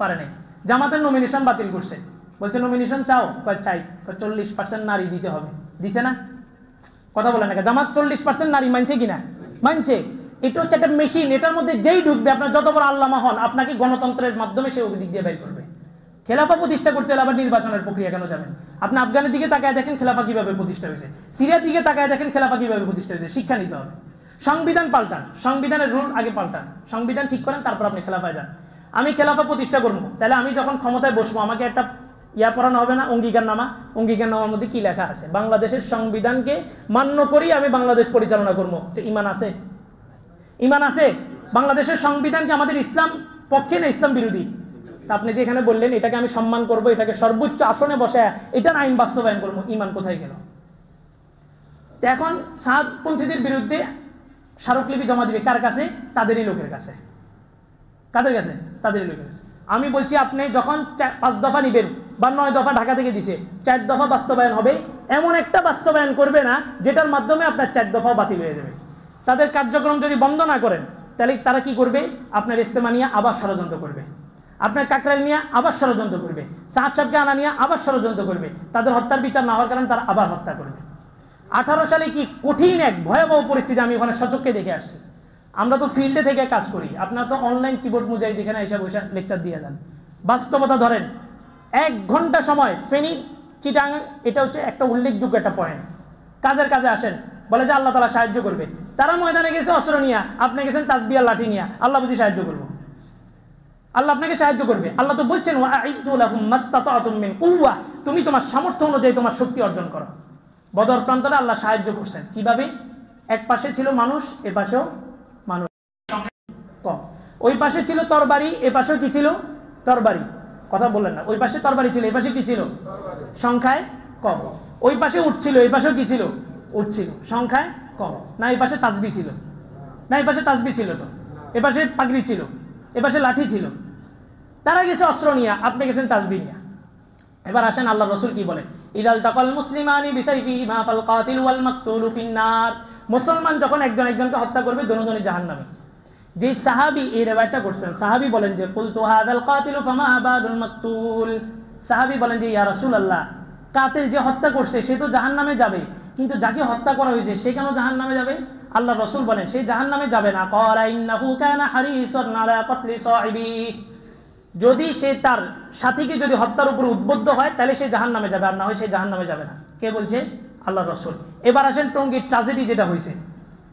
পারে নাই। জামাতের নমিনেশন বাতিল করছে, বলছে নমিনেশন চাও, চাই, 40% নারী দিতে হবে, দিছে না? কথা বলে না। জামাত 40% নারী মানছে কিনা? মানছে। এটা হচ্ছে একটা মেশিন, এটার মধ্যে যেই ঢুকবে আপনার যত বড় আল্লামা হন, আপনাকে গণতন্ত্রের মাধ্যমে সে ওই দিক দিয়ে বের করবে। খেলাফা প্রতিষ্ঠা করতে হলে আবার নির্বাচনের প্রক্রিয়া কেন যাবেন? আপনি আফগানের দিকে তাকায় দেখেন খেলাফা কিভাবে প্রতিষ্ঠা হয়েছে, সিরিয়ার দিকে তাকায় দেখেন খেলাফা কিভাবে প্রতিষ্ঠা হয়েছে। শিক্ষা নিতে হবে। সংবিধান পাল্টান, সংবিধানের রুল আগে পাল্টান, সংবিধান ঠিক করেন, তারপর আপনি খেলাফায় যান। আমি খেলাফা প্রতিষ্ঠা করবো, তাহলে আমি যখন ক্ষমতায় বসবো আমাকে একটা ইয়া পড়ানো হবে না, অঙ্গীকারনামা। অঙ্গীকারনামার মধ্যে কি লেখা আছে? বাংলাদেশের সংবিধানকে মান্য করি আমি বাংলাদেশ পরিচালনা করবো। তো ইমান আছে? ইমান আছে? বাংলাদেশের সংবিধানকে আমাদের ইসলাম পক্ষে না ইসলাম বিরোধী? আপনি যে এখানে বললেন এটাকে আমি সম্মান করব, এটাকে সর্বোচ্চ আসনে বসায় এটার আইন বাস্তবায়ন করবো, ইমান কোথায় গেল? এখন সাদপন্থীদের বিরুদ্ধে স্মারকলিপি জমা দিবে কার কাছে? তাদেরই লোকের কাছে। কাদের কাছে? তাদেরই লোকের কাছে। আমি বলছি আপনি যখন 5 দফা নিবেন বা 9 দফা ঢাকা থেকে দিছে, 4 দফা বাস্তবায়ন হবে, এমন একটা বাস্তবায়ন করবে না যেটার মাধ্যমে আপনার 4 দফাও বাতিল হয়ে যাবে। তাদের কার্যক্রম যদি বন্ধ না করেন তাহলে তারা কি করবে? আপনার ইস্তেমা নিয়ে আবার ষড়যন্ত্র করবে, আপনার কাকরাইল নিয়ে আবার ষড়যন্ত্র করবে, সাদ সাহেবকে আনা নিয়ে আবার ষড়যন্ত্র করবে। তাদের হত্যার বিচার না হওয়ার কারণে তারা আবার হত্যা করবে। 18 সালে কি কঠিন এক ভয়াবহ পরিস্থিতি আমি ওখানে সচক্ষে দেখে আসছি। আমরা তো ফিল্ডে থেকে কাজ করি, আপনারা তো অনলাইন কিবোর্ড মুজাহিদ এখানে এসে বসে লেকচার দিয়ে যান। বাস্তবতা ধরেন, 1 ঘন্টা সময় ফেনী চিটাং, এটা হচ্ছে একটা উল্লেখযোগ্য একটা পয়েন্ট। কাজের কাজে আসেন, বলে যে আল্লাহ তাআলা সাহায্য করবে। তারা ময়দানে গেছে অস্ত্র নিয়ে, আপনি গেছেন তাসবিহ আর লাঠি নিয়ে, আল্লাহ বুঝি সাহায্য করবো? আল্লাহ আপনাকে সাহায্য করবে? আল্লাহ তো বলছেন ওয়াইদু লাহুম মাসতাতাতুম মিন কুওয়া, তুমি তোমার সামর্থ্য অনুযায়ী তোমার শক্তি অর্জন করো। বদর প্রান্তরে আল্লাহ সাহায্য করছেন কিভাবে? এক পাশে ছিল মানুষ, এ পাশেও মানুষ কম। ওই পাশে ছিল তরবারি, এ পাশেও কি ছিল? তরবারি। কথা বললেন না। ওই পাশে তরবারি ছিল, এই পাশে কি ছিল? সংখ্যায় কম। ওই পাশে উট ছিল, এই পাশেও কি ছিল? উট ছিল, সংখ্যায় কম। না এই পাশে তাসবিহ ছিল? না এই পাশে তাসবিহ ছিল তো, এ পাশে পাগড়ি ছিল, এ পাশে লাঠি ছিল। তারা গেছে অস্ত্র নিয়ে, আপনি গেছেন তাসবিহ নিয়ে। এবার আসেন আল্লাহ রাসূল কি বলে? ইদাল তাকাল মুসলিমানি বিসাইফিহিমা ফাল কাতিল ওয়াল মাকতুলু ফিন্নার। মুসলমান যখন একজন একজনকে হত্যা করবে, দুজনই জাহান্নামী। যে সাহাবী এই রিওয়ায়াতটা করছেন, সাহাবী বলেন যে কুলতু হাদাল কাতিলু ফামা বাদুল মাকতুল। সাহাবী বলেন যে ইয়া রাসূলুল্লাহ, কাতিল যে হত্যা করছে সে তো জাহান্নামে যাবে, কিন্তু যাকে হত্যা করা হয়েছে সে কেন জাহান্নামে যাবে? আল্লাহ রাসূল বলেন সে জাহান্নামে যাবে না। ক্বালা ইন্নাহু কানা হারিসান আলা কতলি সাহিবি। যদি সে তার সাথীকে যদি হত্যার উপর উদ্বুদ্ধ হয় তাহলে সে জাহান্নামে যাবে, আর না হয় সে জাহান্নামে যাবে না। কে বলছে? আল্লাহ রাসূল। এবার আসেন টঙ্গীর ট্র্যাজেডি যেটা হয়েছে,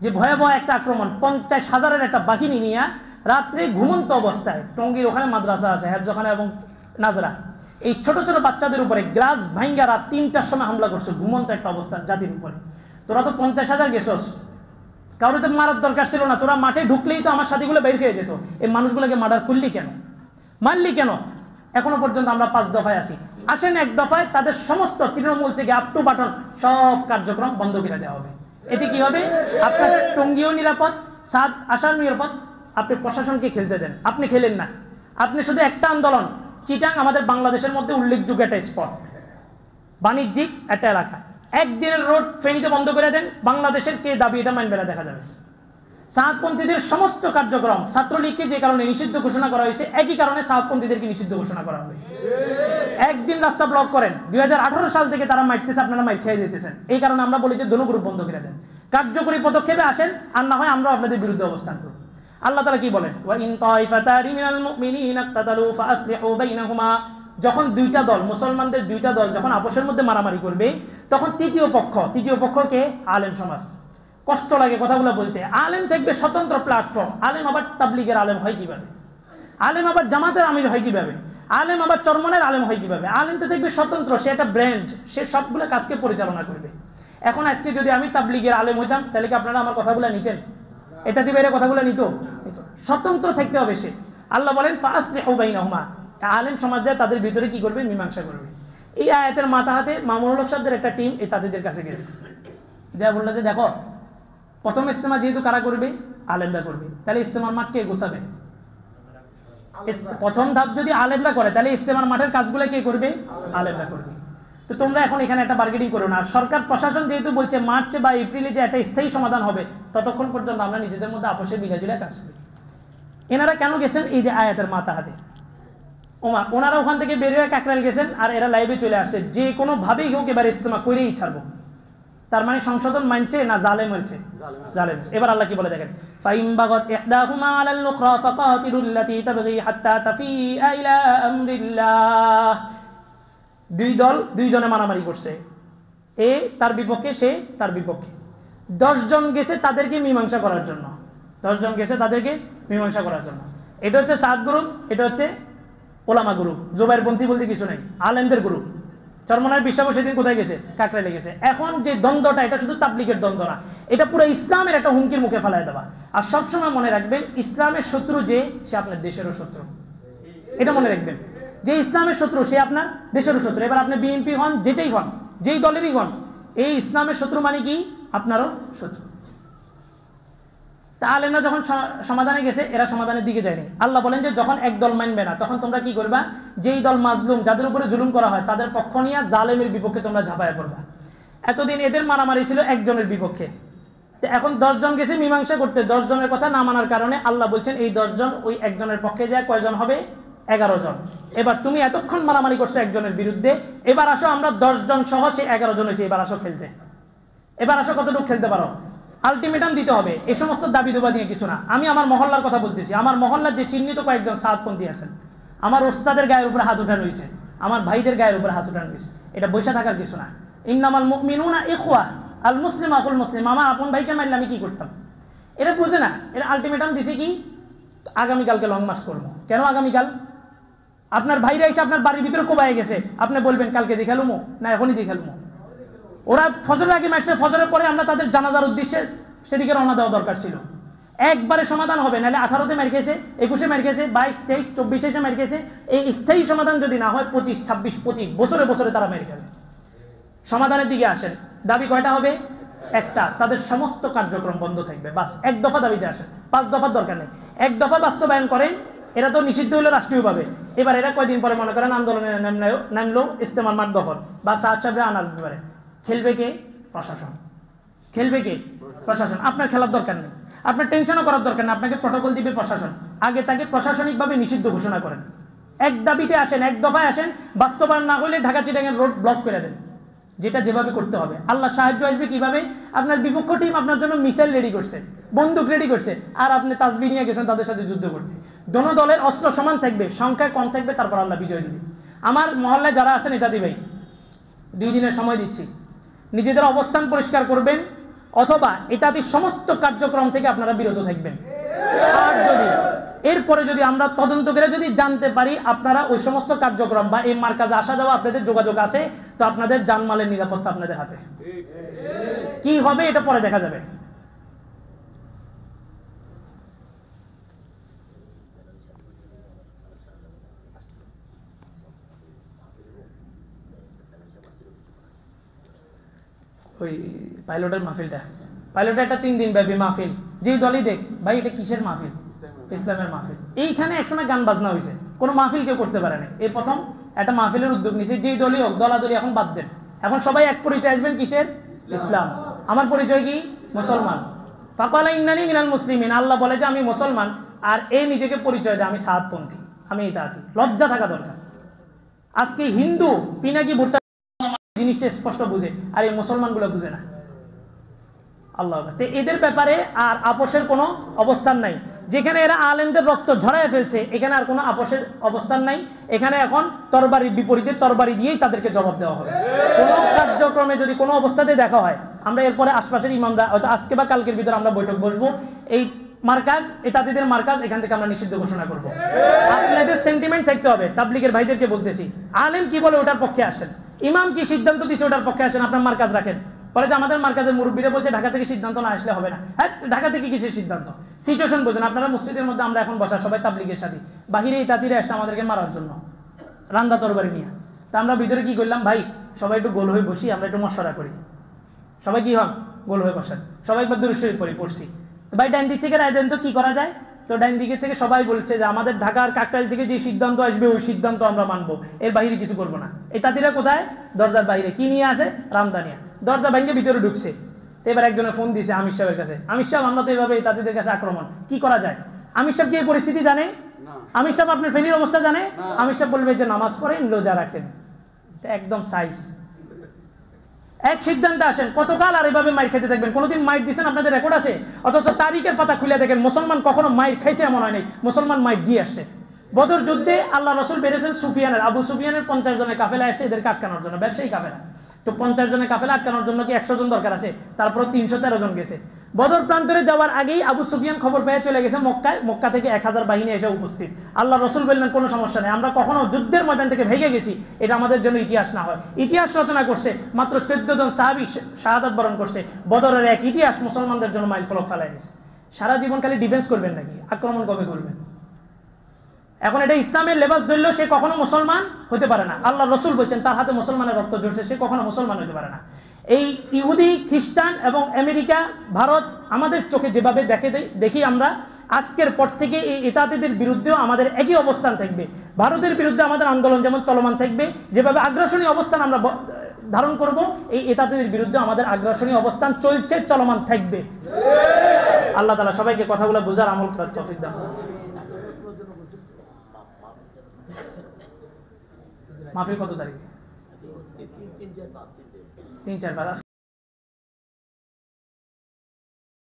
যে ভয়াবহ একটা আক্রমণ, 50,000-এর একটা বাহিনী নিয়ে রাত্রে ঘুমন্ত অবস্থায়, টঙ্গীর ওখানে মাদ্রাসা আছে হেফজখানা এবং নাজরা, এই ছোট ছোট বাচ্চাদের উপরে গ্লাস ভাঙ্গা রাত 3টার সময় হামলা করছে, ঘুমন্ত একটা অবস্থা জাতির উপরে। তোরা তো 50,000 গেছস, কারোর তো মারার দরকার ছিল না, তোরা মাঠে ঢুকলেই তো আমার সাথীগুলো বের হয়ে যেত। এই মানুষগুলোকে মার্ডার করলি কেন? মারলি কেন? এখনো পর্যন্ত আমরা 5 দফায় আছি। আসেন 1 দফায় তাদের সমস্ত তৃণমূল থেকে আপ টু বাটন সব কার্যক্রম বন্ধ করে দেওয়া হবে। এতে কি হবে? আপনার টঙ্গীও নিরাপদ, সাদ আসার নিরাপদ। আপনি প্রশাসনকে খেলতে দেন, আপনি খেলেন না। আপনি শুধু একটা আন্দোলন, চিটাং আমাদের বাংলাদেশের মধ্যে উল্লেখযোগ্য একটা স্পট, বাণিজ্যিক একটা এলাকা, একদিনের রোড ফেনীতে বন্ধ করে দেন, বাংলাদেশের কে দাবি এটা মানবে না দেখা যাবে। সাদপন্থীদের সমস্ত কার্যক্রম, ছাত্রলীগকে যে কারণে নিষিদ্ধ ঘোষণা করা হয়েছে একই কারণে সাদপন্থীদেরকে নিষিদ্ধ ঘোষণা করা হবে। একদিন রাস্তা ব্লক করেন, 2018 সাল থেকে তারা মারতেছে, আপনারা মার খেয়ে যেতেছেন। এই কারণে আমরা বলি যে দোনো গ্রুপ বন্ধ করে দেন, কার্যকরী পদক্ষেপে আসেন, আর না হয় আমরা আপনাদের বিরুদ্ধে অবস্থান করব। আল্লাহ তাআলা কি বলেন? ওয়া ইন তাইফাতানি মিনাল মুমিনিনা ইকতাতালু ফাআসলিহু বাইনাহুমা। যখন 2টা দল, মুসলমানদের 2টা দল যখন আপসের মধ্যে মারামারি করবে, তখন তৃতীয় পক্ষকে আলেম সমাজ। কষ্ট লাগে কথাগুলো বলতে। আলেম থাকবে স্বতন্ত্র প্ল্যাটফর্ম, আলেম আবার তাবলীগের আলেম হয় কিভাবে? আলেম আবার জামাতের আমির হয় কিভাবে? আলেম আবার চরমনের আলেম হয় কিভাবে? আলেম তো দেখবে স্বতন্ত্র, সে একটা ব্র্যান্ড, সে সবগুলো কাজকে পরিচালনা করবে। এখন আজকে যদি আমি তাবলীগের আলেম হইতাম তাহলে কি আপনারা আমার কথাগুলো নিতেন? এটা দিবে এর কথাগুলো নিত? স্বতন্ত্র থাকতে হবে সে। আল্লাহ বলেন ফাআসলিহু বাইনাহুমা, আলেম সমাজ যায় তাদের ভিতরে কি করবে? মীমাংসা করবে। এই আয়াতের মাথা হাতে মামুনুল হক সাহেবদের একটা টিম এই তাদের কাছে গেছে, যা বললো যে দেখো প্রথম ইজতেমা যেহেতু কারা করবে? আলেমরা করবে, তাহলে ইজতেমার মাঠ কে গোছাবে? প্রথম ধাপ যদি আলেমরা করে তাহলে ইজতেমার মাঠের কাজগুলো কে করবে? আলেমরা করবে। তো তো তোমরা এখন এখানে একটা বার্গেনিং করো না। সরকার প্রশাসন যেহেতু বলছে মার্চে বা এপ্রিলে যে একটা স্থায়ী সমাধান হবে, ততক্ষণ পর্যন্ত আমরা নিজেদের মধ্যে আপোষে মিলাজুলা কাজ করি। এনারা কেন গেছেন? এই যে আয়াতের মাতাহাতে ওনারা ওখান থেকে বের হয়ে কাকরাইল গেছেন, আর এরা লাইভে চলে আসছে যে কোনো ভাবেই হোক এবার ইস্তেমা করেই ছাড়বো। তার মানে সংশোধন মানছে না জালেম হয়েছে? জালেম। এবার আল্লাহ কি বলে দেখেন, ফাইম বাগাত ইহদাহুমা আলাল উখরা ফাকাতিলুল্লাতী তাবগী হাত্তা তাফিআ ইলা আমরিল্লাহ। দুই দল দুইজনে মারামারি করছে, এ তার বিপক্ষে, সে তার বিপক্ষে। 10 জন গেছে তাদেরকে মীমাংসা করার জন্য, 10 জন গেছে তাদেরকে মীমাংসা করার জন্য। এটা হচ্ছে সাদ গ্রুপ, এটা হচ্ছে ওলামা গ্রুপ। জুবাইরপন্থী বলতে কিছু নাই, আলেমদের গ্রুপ। চরমনায় বিশ্বাস সেদিন কোথায় গেছে? কাকরাইলে গেছে। এখন যে দ্বন্দ্বটা, এটা শুধু তাবলীগের দ্বন্দ্ব না, এটা পুরো ইসলামের একটা হুমকির মুখে ফেলায় দেওয়া। আর সবসময় মনে রাখবেন, ইসলামের শত্রু যে, সে আপনার দেশেরও শত্রু। এটা মনে রাখবেন, যে ইসলামের শত্রু সে আপনার দেশেরও শত্রু। এবার আপনি বিএনপি হন, যেটাই হন, যেই দলেরই হন, এই ইসলামের শত্রু মানে কি? আপনারও শত্রু। তা আলেমরা যখন সমাধানে গেছে, এরা সমাধানের দিকে যায়নি। আল্লাহ বলেন যে যখন এক দল মানবে না, তখন তোমরা কি করবা? যেই দল মাজলুম, যাদের উপরে জুলুম করা হয়, তাদের পক্ষ নিয়ে জালেমের বিপক্ষে তোমরা ঝাঁপায় পড়বা। এতদিন এদের মারামারি ছিল একজনের বিপক্ষে, এখন 10 জন গেছে মীমাংসা করতে। 10 জনের কথা না মানার কারণে আল্লাহ বলছেন এই 10 জন ওই একজনের পক্ষে যায় কয়জন হবে? 11 জন। এবার তুমি এতক্ষণ মারামারি করছো একজনের বিরুদ্ধে, এবার আসো আমরা 10 জন সহ সে 11 জন হয়েছে, এবার আসো খেলতে। এবার আসো কতটুকু খেলতে পারো। আলটিমেটাম দিতে হবে। এই সমস্ত দাবি দুবা দিয়ে কিছু না। আমি আমার মহল্লার কথা বলতেছি। আমার মহল্লার যে চিহ্নিত কয়েকজন সাদপন্থী আছেন, আমার ওস্তাদের গায়ের উপরে হাত উঠানো হয়েছে, আমার ভাইদের গায়ের উপরে হাত উঠানো হয়েছে। এটা বসে থাকার কিছু না। ইন্নামাল মুমিনুনা ইখওয়া, আল মুসলিম আকুল মুসলিম। আমার আপন ভাইকে মারলে আমি কি করতাম? এটা বুঝে না। এরা আলটিমেটাম দিছে কি? আগামীকালকে লং মার্চ করবো। কেন আগামীকাল? আপনার ভাইরা এসে আপনার বাড়ির ভিতরে কোবায় গেছে, আপনি বলবেন কালকে দেখালুমো না এখনই দেখালুমো? ওরা ফজরের আগে মারছে, ফজরের পরে আমরা তাদের জানাজার উদ্দেশ্যে সেদিকে রওনা দেওয়া দরকার ছিল। একবারে সমাধান হবে, নাহলে 18-তে মার খেয়েছে, 21-এ মার খেয়েছে, 22, 23, 24-এ মার খেয়েছে। এই স্থায়ী সমাধান যদি না হয় 25, 26 প্রতি বছরে বছরে তারা মেরে খাবে। সমাধানের দিকে আসেন। দাবি কয়টা হবে? একটা। তাদের সমস্ত কার্যক্রম বন্ধ থাকবে, বাস। এক দফা দাবিতে আসেন, 5 দফার দরকার নেই। এক দফা বাস্তবায়ন করেন। এরা তো নিষিদ্ধ হলো রাষ্ট্রীয়ভাবে। এবার এরা কয়দিন পরে মনে করেন আন্দোলনে নামলো, ইস্তেমার মাঠ দখল বা সাত সাহেবরা আনার ব্যাপারে। খেলবে কে? প্রশাসন। খেলবে কে? প্রশাসন। আপনার খেলার দরকার নেই, আপনার টেনশনও করার দরকার নেই। আপনাকে প্রটোকল দিবে প্রশাসন। আগে তাকে প্রশাসনিকভাবে নিষিদ্ধ ঘোষণা করেন। এক দাবিতে আসেন, এক দফায় আসেন। বাস্তবায়ন না হলে ঢাকা চিটাগাং রোড ব্লক করে দেন। যেটা যেভাবে করতে হবে। আল্লাহ সাহায্য আসবে কিভাবে? আপনার বিপক্ষ টিম আপনার জন্য মিসাইল রেডি করছে, বন্দুক রেডি করছে, আর আপনি তাসবিহ নিয়ে গেছেন তাদের সাথে যুদ্ধ করতে। দোনো দলের অস্ত্র সমান থাকবে, সংখ্যায় কম থাকবে, তারপর আল্লাহ বিজয় দিবে। আমার মহল্লায় যারা আছেন এটা দিবেই, 2 দিনের সময় দিচ্ছি। নিজেদের অবস্থান পরিষ্কার করবেন, অথবা এটাতে সমস্ত কার্যক্রম থেকে আপনারা বিরত থাকবেন। আর যদি এরপরে যদি আমরা তদন্ত করে যদি জানতে পারি আপনারা ওই সমস্ত কার্যক্রম বা এই মার্কাজে আসা যাওয়া আপনাদের যোগাযোগ আছে, তো আপনাদের জানমালের নিরাপত্তা আপনাদের হাতে। কি হবে এটা পরে দেখা যাবে। ওই পাইলটের মাহফিলটা, পাইলটের একটা 3 দিন ব্যাপী মাহফিল। যেই দলই দেখ ভাই এটা কিসের মাহফিল? ইসলামের মাহফিল। এইখানে একসময় গান বাজনা হয়েছে, কোনো মাহফিল কেউ করতে পারে না। এই প্রথম একটা মাহফিলের উদ্যোগ নিয়েছে। যেই দলই হোক, দলাদলি এখন বাদ দেন। এখন সবাই এক পরিচয় আসবেন, কিসের? ইসলাম। আমার পরিচয় কি? মুসলমান। ফাকালা ইন্নানি মিনাল মুসলিমিন। আল্লাহ বলে যে আমি মুসলমান, আর এই নিজেকে পরিচয় দেয় আমি সাদপন্থী, আমি ইতাআতি। লজ্জা থাকা দরকার। আজকে হিন্দু পিনাকি ভুট্টা জিনিসটা স্পষ্ট বুঝে, আর এই মুসলমানগুলো বুঝে না। আল্লাহ এদের ব্যাপারে আর আপোষের কোনো অবস্থান নাই। যেখানে এরা আলেমদের রক্ত ঝরায় ফেলছে, এখানে আর কোনো আপোষের অবস্থান নাই। এখানে এখন তরবারির বিপরীতে তরবারি দিয়েই তাদেরকে জবাব দেওয়া হবে। কোনো কার্যক্রমে যদি কোনো অবস্থাতে দেখা হয়, আমরা এরপরে আশপাশের ইমামরা হয়তো আজকে বা কালকের ভিতরে আমরা বৈঠক বসবো। এই মার্কাজ, এতাতিদের মার্কাজ, এখান থেকে আমরা নিষিদ্ধ ঘোষণা করব। আপনাদের সেন্টিমেন্ট থাকতে হবে। তাবলীগের ভাইদেরকে বলতেছি, আলেম কি বলে ওটার পক্ষে আসেন, ইমাম কি সিদ্ধান্ত দিচ্ছে ওটার পক্ষে আসেন, আপনার মার্কাজ রাখেন। বলে যে আমাদের মার্কাজের মুরব্বীরা বলছে ঢাকা থেকে সিদ্ধান্ত না আসলে হবে না। হ্যাঁ, ঢাকা থেকে কিসের সিদ্ধান্ত? সিচুয়েশন বোঝেন। আপনারা মসজিদের মধ্যে আমরা এখন বসা সবাই তাবলীগের সাথে, বাহিরে ইতাতিরা আসছে আমাদেরকে মারার জন্য রান্দা তরবারি নিয়ে। তা আমরা ভিতরে কি করলাম? ভাই সবাই একটু গোল হয়ে বসি, আমরা একটু মশওয়ারা করি। সবাই কি হন? গোল হয়ে বসেন। সবাই একবার দুরূদ শরীফ পড়ছি। ভাই ডান দিক থেকে রায় দেন তো কি করা যায়? তো তো ডাইন দিকে থেকে সবাই বলছে যে আমাদের ঢাকার কাকরাইল থেকে যে সিদ্ধান্ত আসবে ওই সিদ্ধান্ত আমরা মানবো, এর বাইরে কিছু করবো না। এই তাঁতিরা কোথায়? দরজার বাইরে। কি নিয়ে আছে? রামদানিয়া। দরজা ভেঙে ভিতরে ঢুকছে। এবার একজনে ফোন দিয়েছে আমির সাহেবের কাছে, আমির সাহেব আমরা তো এইভাবে এই তাঁতিদের কাছে আক্রমণ, কি করা যায়? আমির সাহেব কি এই পরিস্থিতি জানে? আমির সাহেব আপনার ফেনীর অবস্থা জানে? আমির সাহেব বলবে যে নামাজ পড়েন, রোজা রাখেন, একদম সাইজ। এক সিদ্ধান্তে আসেন, কতকাল আর এভাবে মাইর খেতে থাকবেন? কোনোদিন মাইর দিচ্ছেন আপনাদের রেকর্ড আছে? অথচ তারিখের পাতা খুলে দেখেন মুসলমান কখনো মাইর খাইছে এমন হয় নাই, মুসলমান মাইর দিয়ে আসছে। বদর যুদ্ধে আল্লাহ রসুল বেড়েছেন সুফিয়ানের, আবু সুফিয়ানের 50 জনের কাফেলা আসছে এদেরকে আটকানোর জন্য, ব্যবসায়ী কাফেলা। তো 50 জনের কাফেলা আটকানোর জন্য কি 100 জন দরকার আছে? তারপর 313 জন গেছে। বদর প্রান্তরে যাওয়ার আগেই আবু সুফিয়ান খবর পেয়ে চলে গেছে মক্কায়। মক্কা থেকে 1000 বাহিনী এসে উপস্থিত। আল্লাহ রসুল বললেন কোনো সমস্যা নেই, আমরা কখনো যুদ্ধের ময়দান থেকে ভেঙে গেছি, এটা আমাদের জন্য ইতিহাস না হয়। ইতিহাস রচনা করছে, মাত্র 14 জন সাহাবী শাহাদাত বরণ করছে। বদরের এক ইতিহাস মুসলমানদের জন্য মাইল ফলক ফেলাই গেছে। সারা জীবন খালি ডিফেন্স করবেন নাকি? আক্রমণ কবে করবেন? এখন এটা ইসলামের লেবাস ধরলেও সে কখনো মুসলমান হতে পারে না। আল্লাহ রসুল বলছেন তার হাতে মুসলমানের রক্ত ঝরছে, সে কখনো মুসলমান হতে পারে না। এই ইহুদি, খ্রিস্টান এবং আমেরিকা, ভারত আমাদের চোখে যেভাবে দেখি আমরা, আজকের পর থেকে এই ইতাতিদের বিরুদ্ধেও আমাদের একই অবস্থান থাকবে। ভারতের বিরুদ্ধে আমাদের আন্দোলন যেমন চলমান থাকবে, যেভাবে আগ্রাসনী অবস্থান আমরা ধারণ করব, এই ইতাতিদের বিরুদ্ধে আমাদের আগ্রাসনী অবস্থান চলছে, চলমান থাকবে। আল্লাহ তাআলা সবাইকে কথাগুলো বুঝার আমল করার তৌফিক দান। মাহফিল কত তারিখে? 3, 4, 5